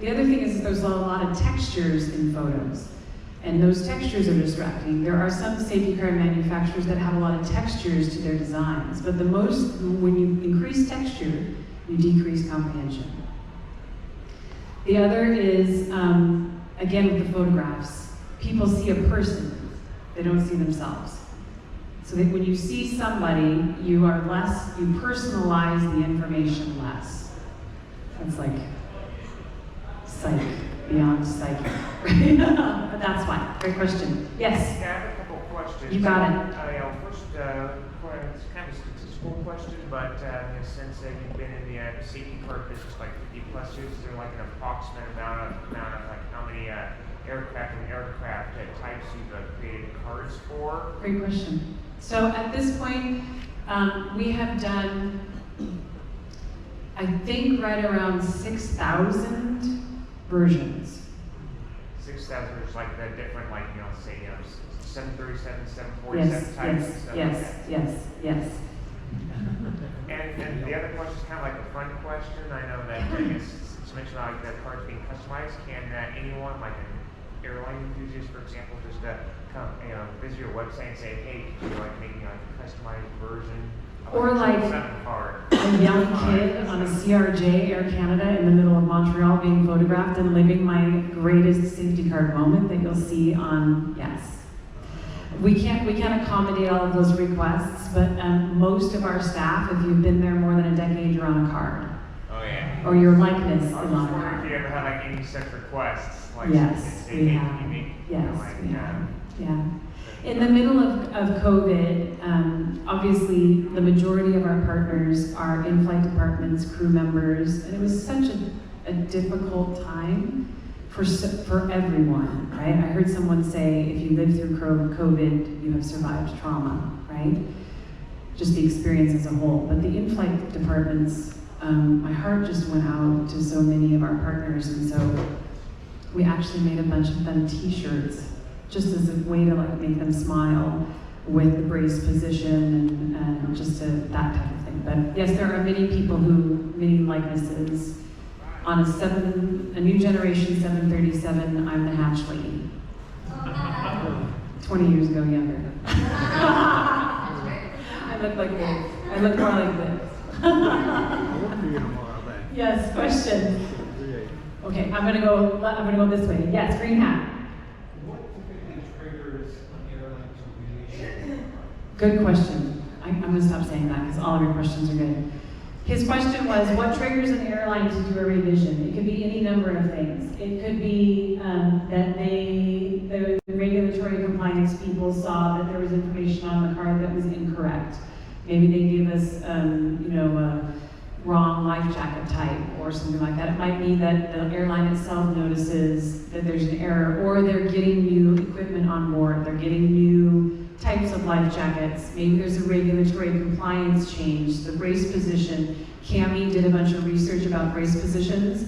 Speaker 1: The other thing is there's a lot of textures in photos, and those textures are distracting. There are some safety car manufacturers that have a lot of textures to their designs, but when you increase texture, you decrease comprehension. The other is, again with the photographs, people see a person, they don't see themselves. So that when you see somebody, you personalize the information less. That's like psych, beyond psychic, right? But that's why. Great question. Yes?
Speaker 9: Yeah, I have a couple of questions.
Speaker 1: You got it.
Speaker 9: First, it's kind of a statistical question, but since you've been in the safety car business like 50 plus years, is there like an approximate amount of like how many aircraft types you've created cards for?
Speaker 1: Great question. So at this point, we have done, I think, right around 6,000 versions.
Speaker 9: 6,000 is like the different, like, say, 737, 747 types and stuff like that.
Speaker 1: Yes.
Speaker 9: And the other question is kind of like a fun question. I know that it's mentioned like the cards being customized. Can anyone, like an airline enthusiast, for example, just come visit your website and say, hey, could you like make me like a customized version of
Speaker 1: Or like
Speaker 9: card?
Speaker 1: A young kid on a CRJ Air Canada in the middle of Montreal being photographed and living my greatest safety card moment that you'll see on, yes. We can't accommodate all of those requests, but most of our staff, if you've been there more than a decade, you're on a card.
Speaker 9: Oh, yeah.
Speaker 1: Or your likeness is
Speaker 9: I
Speaker 1: on
Speaker 9: was
Speaker 1: a
Speaker 9: just wondering if
Speaker 1: card.
Speaker 9: you ever had like any such requests, like
Speaker 1: Yes,
Speaker 9: say
Speaker 1: we have.
Speaker 9: unique,
Speaker 1: Yes,
Speaker 9: like,
Speaker 1: we have. Yeah. In the middle of COVID, obviously the majority of our partners are in-flight departments, crew members, and it was such a difficult time for everyone, right? I heard someone say, if you live through COVID, you have survived trauma, right? Just the experience as a whole. But the in-flight departments, my heart just went out to so many of our partners, and so we actually made a bunch of them t-shirts, just as a way to like make them smile with the brace position and just that type of thing. But yes, there are many likenesses. On a new generation 737, I'm the hatch lady. 20 years ago younger. I look like this. I look more like this.
Speaker 2: I'll look for you tomorrow then.
Speaker 1: Yes, question.
Speaker 2: Great.
Speaker 1: Okay, I'm gonna go this way. Yes, green hat.
Speaker 7: What typically triggers an airline's aviation?
Speaker 1: Good question. I'm gonna stop saying that because all of your questions are good. His question was, what triggers an airline to do a revision? It could be any number of things. It could be that the regulatory compliance people saw that there was information on the card that was incorrect. Maybe they gave us, a wrong life jacket type or something like that. It might be that the airline itself notices that there's an error, or they're getting new equipment on board. They're getting new types of life jackets. Maybe there's a regulatory compliance change. The brace position. Cami did a bunch of research about brace positions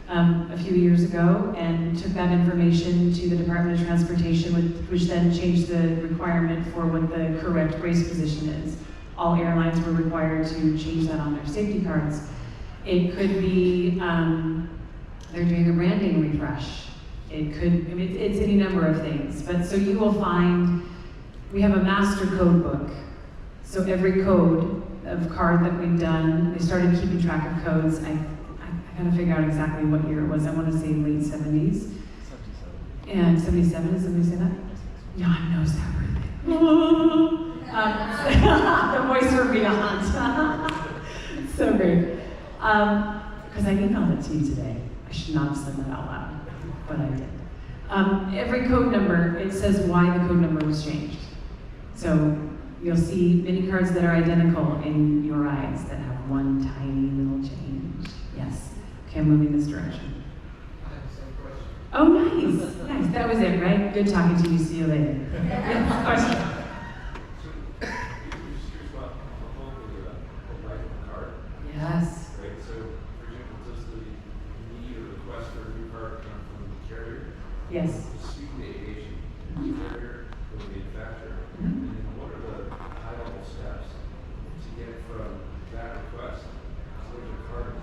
Speaker 1: a few years ago and took that information to the Department of Transportation, which then changed the requirement for what the correct brace position is. All airlines were required to change that on their safety cards. It could be they're doing a branding refresh. It could, it's any number of things. But so you will find, we have a master code book. So every code of card that we've done, they started keeping track of codes. I gotta figure out exactly what year it was. I want to say late 70s.
Speaker 5: 77.
Speaker 1: And 77, did somebody say that? Jan knows that birthday. The voice for beyond. So great. Because I emailed it to you today. I should not have said that out loud, but I did. Every code number, it says why the code number was changed. So you'll see many cards that are identical in your eyes that have one tiny little change. Yes. Okay, I'm moving this direction. Oh, nice. Nice. That was it, right? Good talking to you. See you later. Yeah, question. Yes.
Speaker 10: Right, so for example, does the need or request for a new card come from the carrier?
Speaker 1: Yes.
Speaker 10: Speaking of aviation, the carrier or the manufacturer, and then what are the high-level steps to get from that request to your card?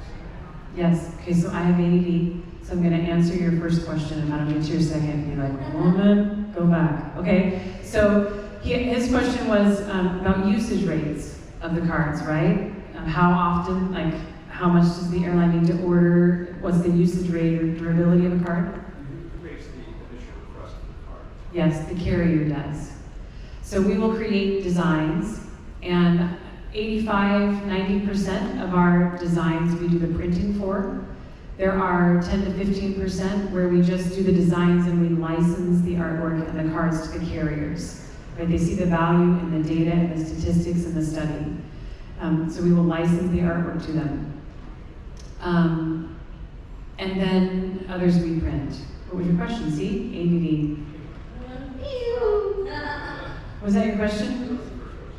Speaker 1: Yes. Okay, so I have ADD, so I'm going to answer your first question, and I'll get to your second and be like, woman, go back. Okay, so his question was about usage rates of the cards, right? How often, like, how much does the airline need to order? What's the usage rate or durability of a card?
Speaker 10: Who makes the initial request for the card?
Speaker 1: Yes, the carrier does. So we will create designs, and 85–90% of our designs we do the printing for. There are 10 to 15% where we just do the designs and we license the artwork and the cards to the carriers. Right? They see the value in the data and the statistics and the study. So we will license the artwork to them. And then others we print. What was your question? See? ADD. Was that your question?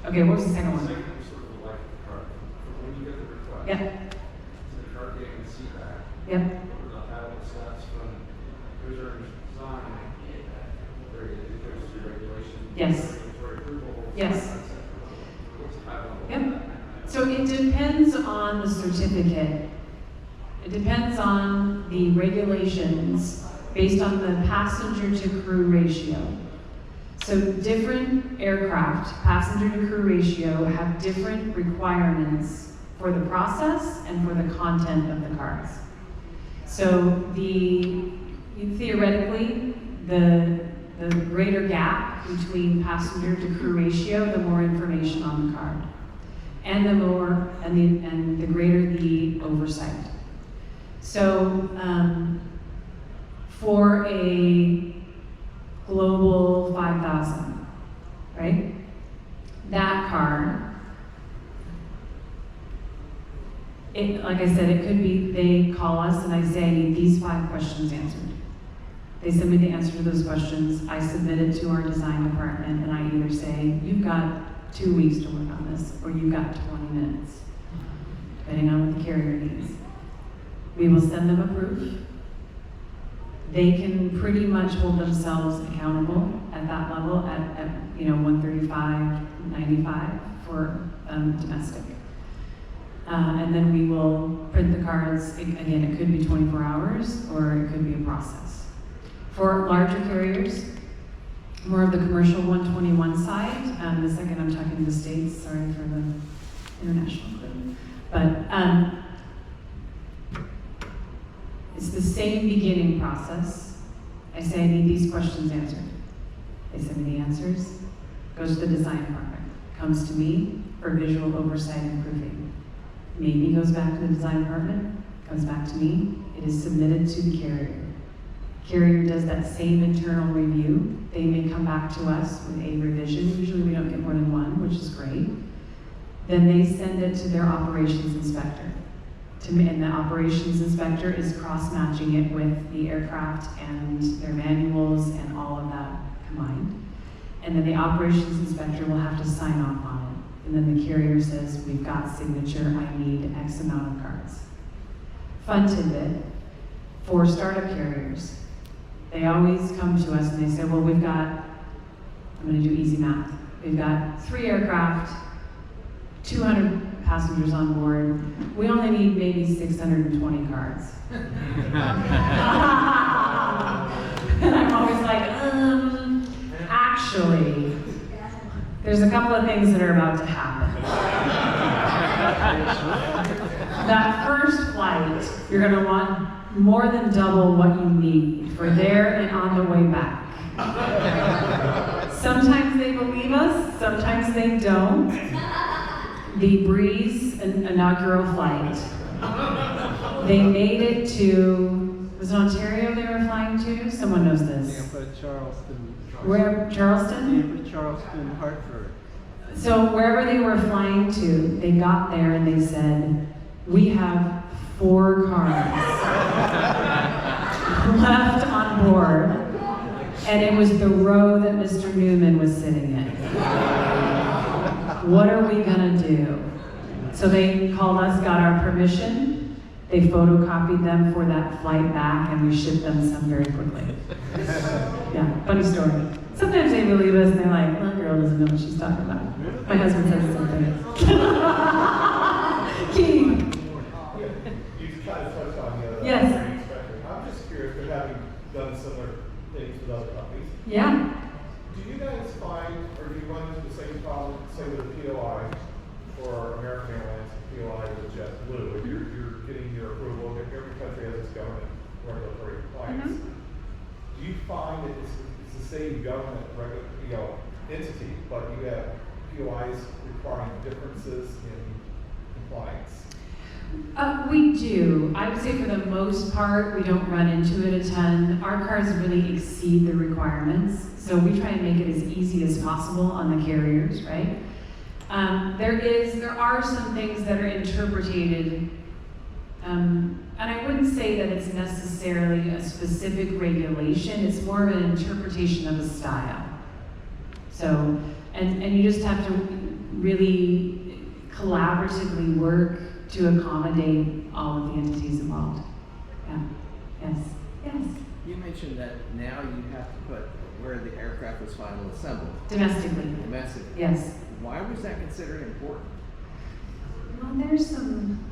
Speaker 1: Okay, what was the second one?
Speaker 10: Sort of the life of the card. When you get the request,
Speaker 1: Yep.
Speaker 10: is the card getting the feedback?
Speaker 1: Yep.
Speaker 10: What are the high-level steps from user design, there's regulation,
Speaker 1: Yes.
Speaker 10: regulatory approval?
Speaker 1: Yes.
Speaker 10: What's the high level?
Speaker 1: Yep. So it depends on the certificate. It depends on the regulations based on the passenger to crew ratio. So different aircraft, passenger to crew ratio, have different requirements for the process and for the content of the cards. So theoretically, the the greater gap between passenger to crew ratio, the more information on the card, and the greater the oversight. So for a global 5,000, right? That card, like I said, it could be they call us and I say, I need these 5 questions answered. They send me the answer to those questions. I submit it to our design department, and I either say, you've got 2 weeks to work on this, or you've got 20 minutes, depending on what the carrier needs. We will send them a proof. They can pretty much hold themselves accountable at that level, at 135, 95 for domestic. And then we will print the cards. Again, it could be 24 hours, or it could be a process. For larger carriers, more of the commercial 121 side, the second I'm talking to the States, sorry for the international equipment, but it's the same beginning process. I say I need these questions answered. They send me the answers, goes to the design department, comes to me for visual oversight and proofing. Maybe goes back to the design department, comes back to me, it is submitted to the carrier. Carrier does that same internal review. They may come back to us with a revision. Usually we don't get more than one, which is great. Then they send it to their operations inspector. And the operations inspector is cross-matching it with the aircraft and their manuals and all of that combined. And then the operations inspector will have to sign off on it. And then the carrier says, we've got signature, I need X amount of cards. Fun tidbit, for startup carriers, they always come to us and they say, well, we've got, I'm gonna do easy math. We've got 3 aircraft, 200 passengers on board. We only need maybe 620 cards. And I'm always like, actually, there's a couple of things that are about to happen. That first flight, you're gonna want more than double what you need for there and on the way back. Sometimes they believe us, sometimes they don't. The Breeze inaugural flight, they made it to, was it Ontario they were flying to? Someone knows this.
Speaker 2: Tampa, Charleston.
Speaker 1: Where, Charleston?
Speaker 2: Tampa, Charleston, Hartford.
Speaker 1: So wherever they were flying to, they got there and they said, we have 4 cards left on board, and it was the row that Mr. Newman was sitting in. What are we gonna do? So they called us, got our permission, they photocopied them for that flight back, and we shipped them some very quickly. Yeah, funny story. Sometimes they believe us and they're like, that girl doesn't know what she's talking about. My husband says the same thing. Keith.
Speaker 11: You kind of touched on the other
Speaker 1: Yes.
Speaker 11: spectrum. I'm just curious, but having done similar things with other companies,
Speaker 1: Yeah.
Speaker 11: do you guys find, or do you run into the same problem, say with a POI for American Airlines, POI with JetBlue? If you're getting your approval, every country has its government regulatory compliance. Do you find that it's the same government entity, but you have POIs requiring differences in compliance?
Speaker 1: We do. I would say for the most part, we don't run into it a ton. Our cars really exceed the requirements, so we try and make it as easy as possible on the carriers, right? There are some things that are interpreted, and I wouldn't say that it's necessarily a specific regulation, it's more of an interpretation of a style. So, and you just have to really collaboratively work to accommodate all of the entities involved. Yeah, yes, yes.
Speaker 5: You mentioned that now you have to put where the aircraft was finally assembled.
Speaker 1: Domestically.
Speaker 5: Domestically.
Speaker 1: Yes.
Speaker 5: Why was that considered important?
Speaker 1: Well, there's some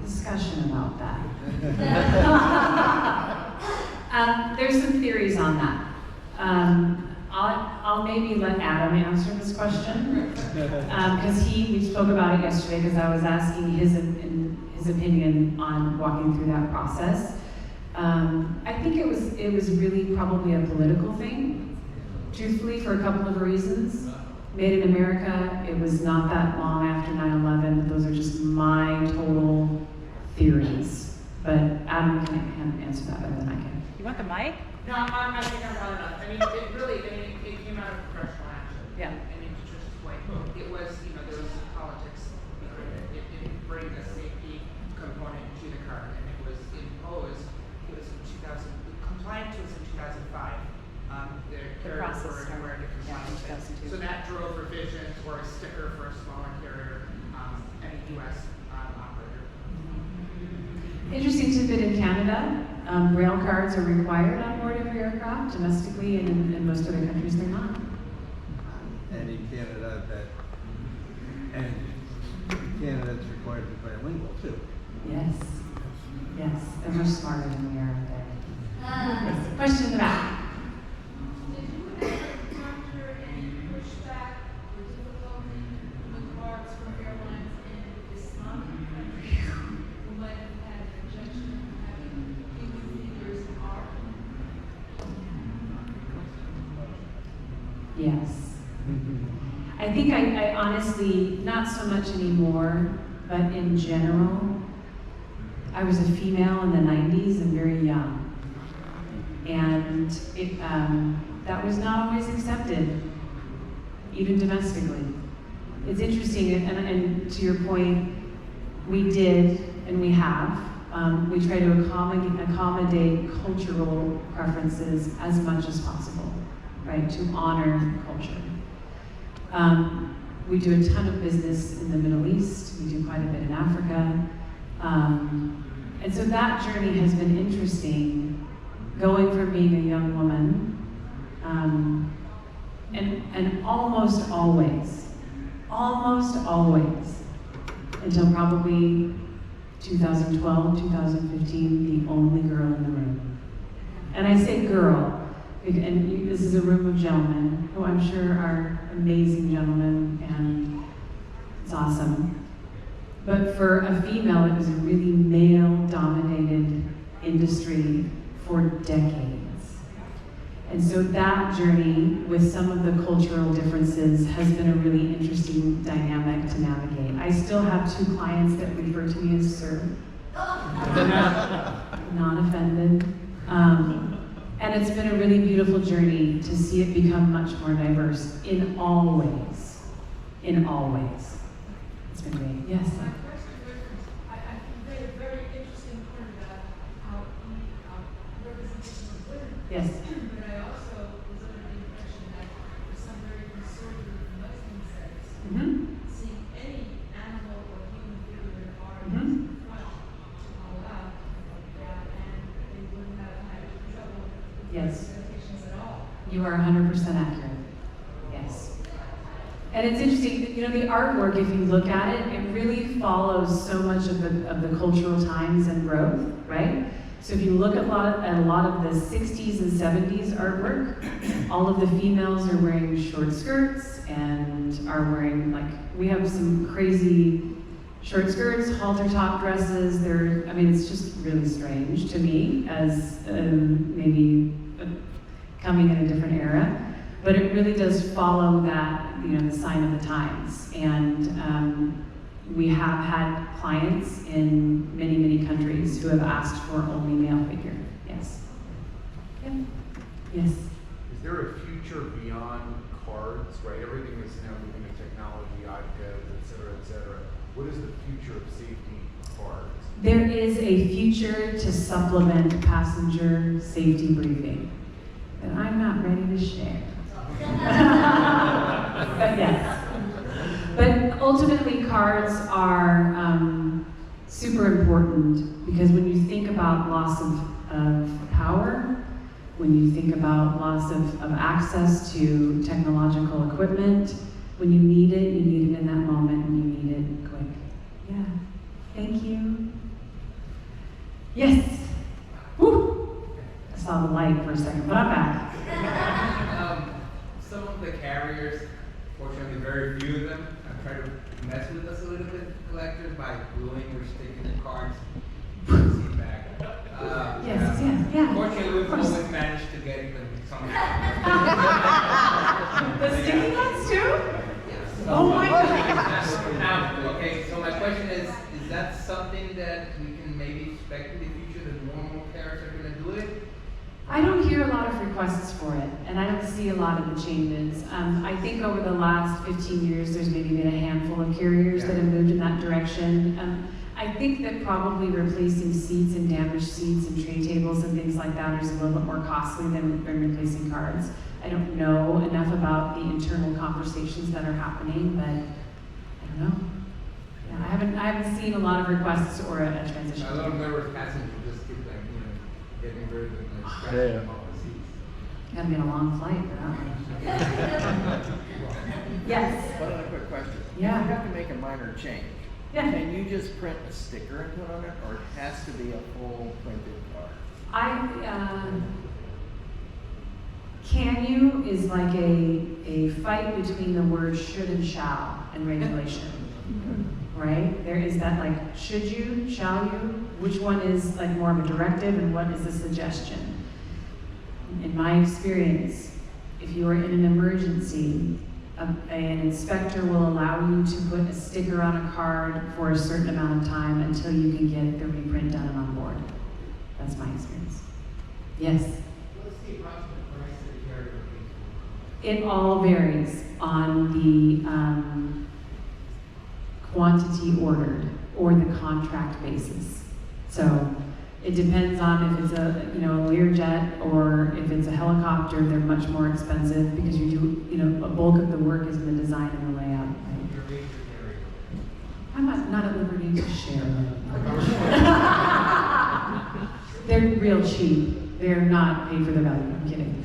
Speaker 1: discussion about that. There's some theories on that. I'll maybe let Adam answer this question because we spoke about it yesterday because I was asking his opinion on walking through that process. I think it was really probably a political thing, truthfully, for a couple of reasons. Made in America, it was not that long after 9/11. Those are just my total theories. But Adam can answer that better than I can.
Speaker 3: You want the mic?
Speaker 6: No, I think I'm probably not. I mean, it really, it came out of professional action.
Speaker 1: Yeah.
Speaker 6: I mean, to Trisha's point, it was, there was politics behind it. It didn't bring a safety component to the card, and it was imposed, it was in 2000, compliant was in 2005.
Speaker 3: The process
Speaker 6: were
Speaker 3: started,
Speaker 6: to comply
Speaker 3: yeah, in
Speaker 6: with it.
Speaker 3: 2002.
Speaker 6: So that drove revisions or a sticker for a smaller carrier, and a US operator.
Speaker 1: Interesting tidbit in Canada, rail cards are required on board every aircraft domestically, and in most other countries they're not.
Speaker 2: And in Canada, it's required to be bilingual too.
Speaker 1: Yes, yes, they're much smarter than we are out there. Yes. Question in the back.
Speaker 12: Did you ever encounter any pushback or difficulty with cards from airlines in Islamic countries who might have had an objection to having Hindu figures in art?
Speaker 1: Yes. I think I honestly, not so much anymore, but in general, I was a female in the 90s and very young. And that was not always accepted, even domestically. It's interesting, and to your point, we did, and we have, we try to accommodate cultural preferences as much as possible, right, to honor culture. We do a ton of business in the Middle East, we do quite a bit in Africa, and so that journey has been interesting, going from being a young woman, and almost always, until probably 2012, 2015, the only girl in the room. And I say girl, and this is a room of gentlemen, who I'm sure are amazing gentlemen, and it's awesome. But for a female, it was a really male-dominated industry for decades. And so that journey with some of the cultural differences has been a really interesting dynamic to navigate. I still have 2 clients that refer to me as sir. Not offended. And it's been a really beautiful journey to see it become much more diverse in all ways. In all ways. It's been great. Yes?
Speaker 12: My question was, I made a very interesting point about how representation of women.
Speaker 1: Yes.
Speaker 12: But I also was under the impression that for some very conservative Muslim sects, seeing any animal or human figure in art is in front to call out, and they wouldn't have had trouble with
Speaker 1: Yes.
Speaker 12: representations at all.
Speaker 1: You are 100% accurate. Yes. And it's interesting, the artwork, if you look at it, it really follows so much of the cultural times and growth, right? So if you look at a lot of the 60s and 70s artwork, all of the females are wearing short skirts and are wearing, we have some crazy short skirts, halter top dresses. It's just really strange to me as maybe coming in a different era. But it really does follow that, the sign of the times. And we have had clients in many, many countries who have asked for only male figure. Yes. Yep. Yes.
Speaker 8: Is there a future beyond cards, right? Everything is now moving to technology, iPads, et cetera, What is the future of safety cards?
Speaker 1: There is a future to supplement passenger safety briefing that I'm not ready to share. But yes. But ultimately, cards are super important because when you think about loss of power, when you think about loss of access to technological equipment, when you need it in that moment, and you need it quick. Yeah. Thank you. Yes. Woo. I saw the light for a second, but I'm back.
Speaker 13: Some of the carriers, fortunately very few of them, have tried to mess with us a little bit, collectors, by gluing or sticking the cards to the seat back.
Speaker 1: Yes, yes, yeah.
Speaker 3: Fortunately, we've
Speaker 1: Of course.
Speaker 3: always managed to get even some.
Speaker 1: The sticky ones too?
Speaker 3: Yes.
Speaker 1: Oh my God.
Speaker 3: Now, okay, so my question is that something that we can maybe expect in the future that more and more carriers are gonna do it?
Speaker 1: I don't hear a lot of requests for it, and I don't see a lot of the changes. I think over the last 15 years, there's maybe been a handful of carriers that have moved in that direction. I think that probably replacing seats and damaged seats and tray tables and things like that is a little bit more costly than replacing cards. I don't know enough about the internal conversations that are happening, but I don't know. Yeah, I haven't seen a lot of requests or a transition.
Speaker 3: A lot of nervous passengers just keep like, getting rid of it and scratching them off the seats.
Speaker 1: Gotta be on a long flight for that one. Yes.
Speaker 5: One other quick question.
Speaker 1: Yeah.
Speaker 5: If you have to make a minor change,
Speaker 1: Yeah.
Speaker 5: can you just print a sticker and put on it, or it has to be a full printed card?
Speaker 1: Can you is like a fight between the word should and shall and regulation, right? There is that like, should you, shall you? Which one is like more of a directive and what is a suggestion? In my experience, if you are in an emergency, an inspector will allow you to put a sticker on a card for a certain amount of time until you can get the reprint done and on board. That's my experience. Yes?
Speaker 7: What's the approximate price that a carrier pays?
Speaker 1: It all varies on the quantity ordered or the contract basis. So it depends on if it's a Learjet or if it's a helicopter. They're much more expensive because you do a bulk of the work is in the design and the layout. Right?
Speaker 7: Your major carrier.
Speaker 1: I'm not at liberty to share that. They're real cheap. They're not paid for their value. I'm kidding.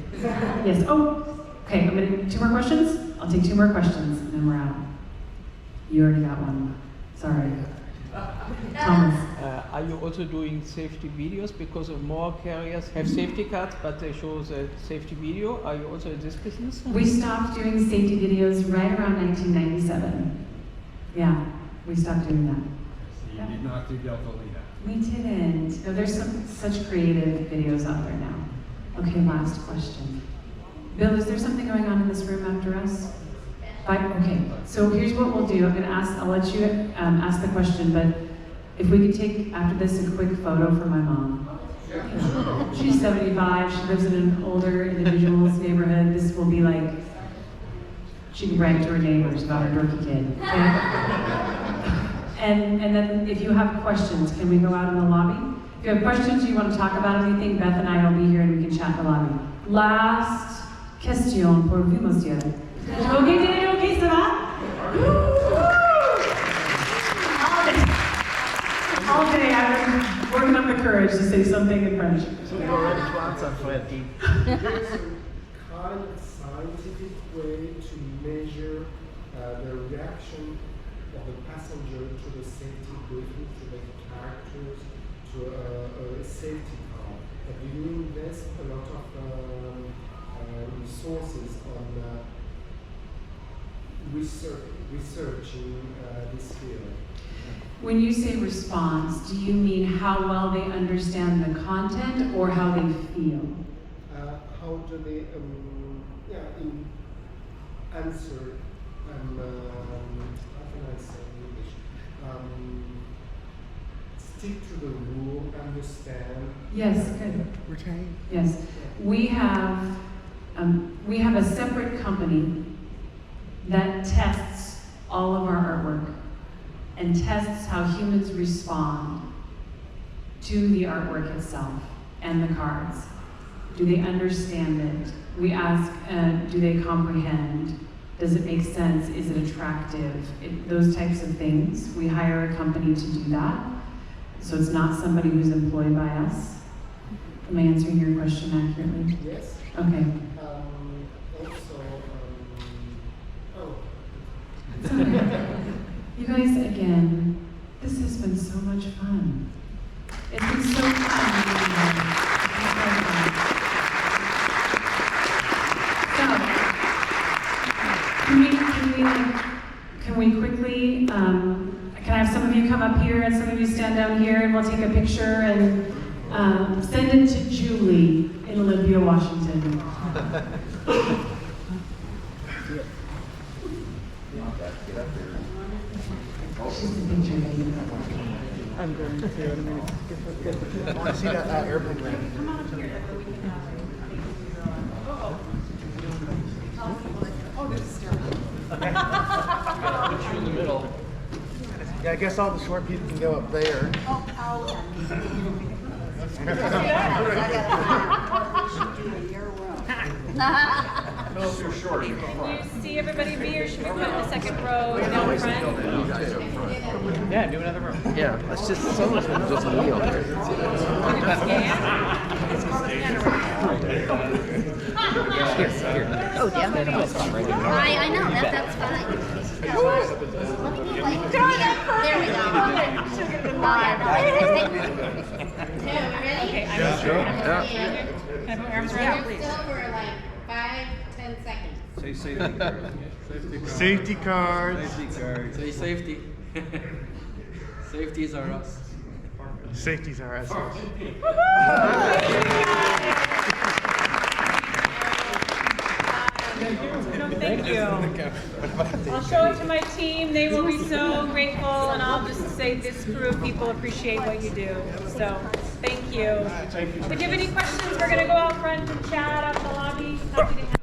Speaker 1: Yes. Oh, okay. I'm gonna 2 more questions. I'll take 2 more questions and then we're out. You already got one. Sorry. Thomas.
Speaker 14: Are you also doing safety videos? Because more carriers have safety cards, but they show the safety video. Are you also in this business?
Speaker 1: We stopped doing safety videos right around 1997. Yeah, we stopped doing that.
Speaker 2: So you did not do Delta Lita.
Speaker 1: We didn't. No, there's such creative videos out there now. Okay, last question. Bill, is there something going on in this room after us? Okay, so here's what we'll do. I'll let you ask the question, but if we could take, after this, a quick photo for my mom. She's 75, she lives in an older individual's neighborhood. This will be like, she can brag to her neighbors about her dorky kid. Okay? And then if you have questions, can we go out in the lobby? If you have questions, you want to talk about anything, Beth and I will be here and we can chat in the lobby. Last question pour vous, monsieur. Okay, ça va? All day I've been working up the courage to say something in French.
Speaker 4: So you already answered, Freddy.
Speaker 15: There's some kind of scientific way to measure the reaction of the passenger to the safety briefing, to the characters, to a safety car. Do you invest a lot of resources on researching this field?
Speaker 1: When you say response, do you mean how well they understand the content or how they feel?
Speaker 15: How do they answer and how can I say in English? Stick to the rule, understand.
Speaker 1: Yes, good.
Speaker 4: Retain.
Speaker 1: Yes, we have a separate company that tests all of our artwork and tests how humans respond to the artwork itself and the cards. Do they understand it? We ask, do they comprehend? Does it make sense? Is it attractive? Those types of things. We hire a company to do that. So it's not somebody who's employed by us. Am I answering your question accurately?
Speaker 15: Yes.
Speaker 1: Okay. It's okay. You guys, again, this has been so much fun. It's been so fun. So, can we quickly, can I have some of you come up here and some of you stand down here and we'll take a picture and Send it to Julie in Olympia, Washington.
Speaker 14: I'm going to.
Speaker 4: I want to see that airplane landing.
Speaker 12: Come on up here, that way we can, oh, this is terrible.
Speaker 14: In the middle.
Speaker 4: Yeah, I guess all the short people can go up there.
Speaker 12: Oh,
Speaker 11: No, if you're short, you're
Speaker 16: Can you see everybody be, or should we put the second row down the front?
Speaker 14: Yeah, do another row.
Speaker 5: Yeah, it's just so much more just kneel there.
Speaker 16: Oh, yeah.
Speaker 17: I know, that's fine. Let me be like, there we go. Ready?
Speaker 16: Okay, I'm
Speaker 5: Sure.
Speaker 16: Can I put my arms around you, please?
Speaker 17: Still for like 5-10 seconds.
Speaker 5: Say safety card.
Speaker 4: Safety cards.
Speaker 5: Safety card.
Speaker 14: Say safety. Safeties are us.
Speaker 4: Safeties are us.
Speaker 16: Thank you. I'll show it to my team. They will be so grateful, and I'll just say this crew of people appreciate what you do. So, thank you. If you have any questions, we're going to go out front and chat out in the lobby. Happy to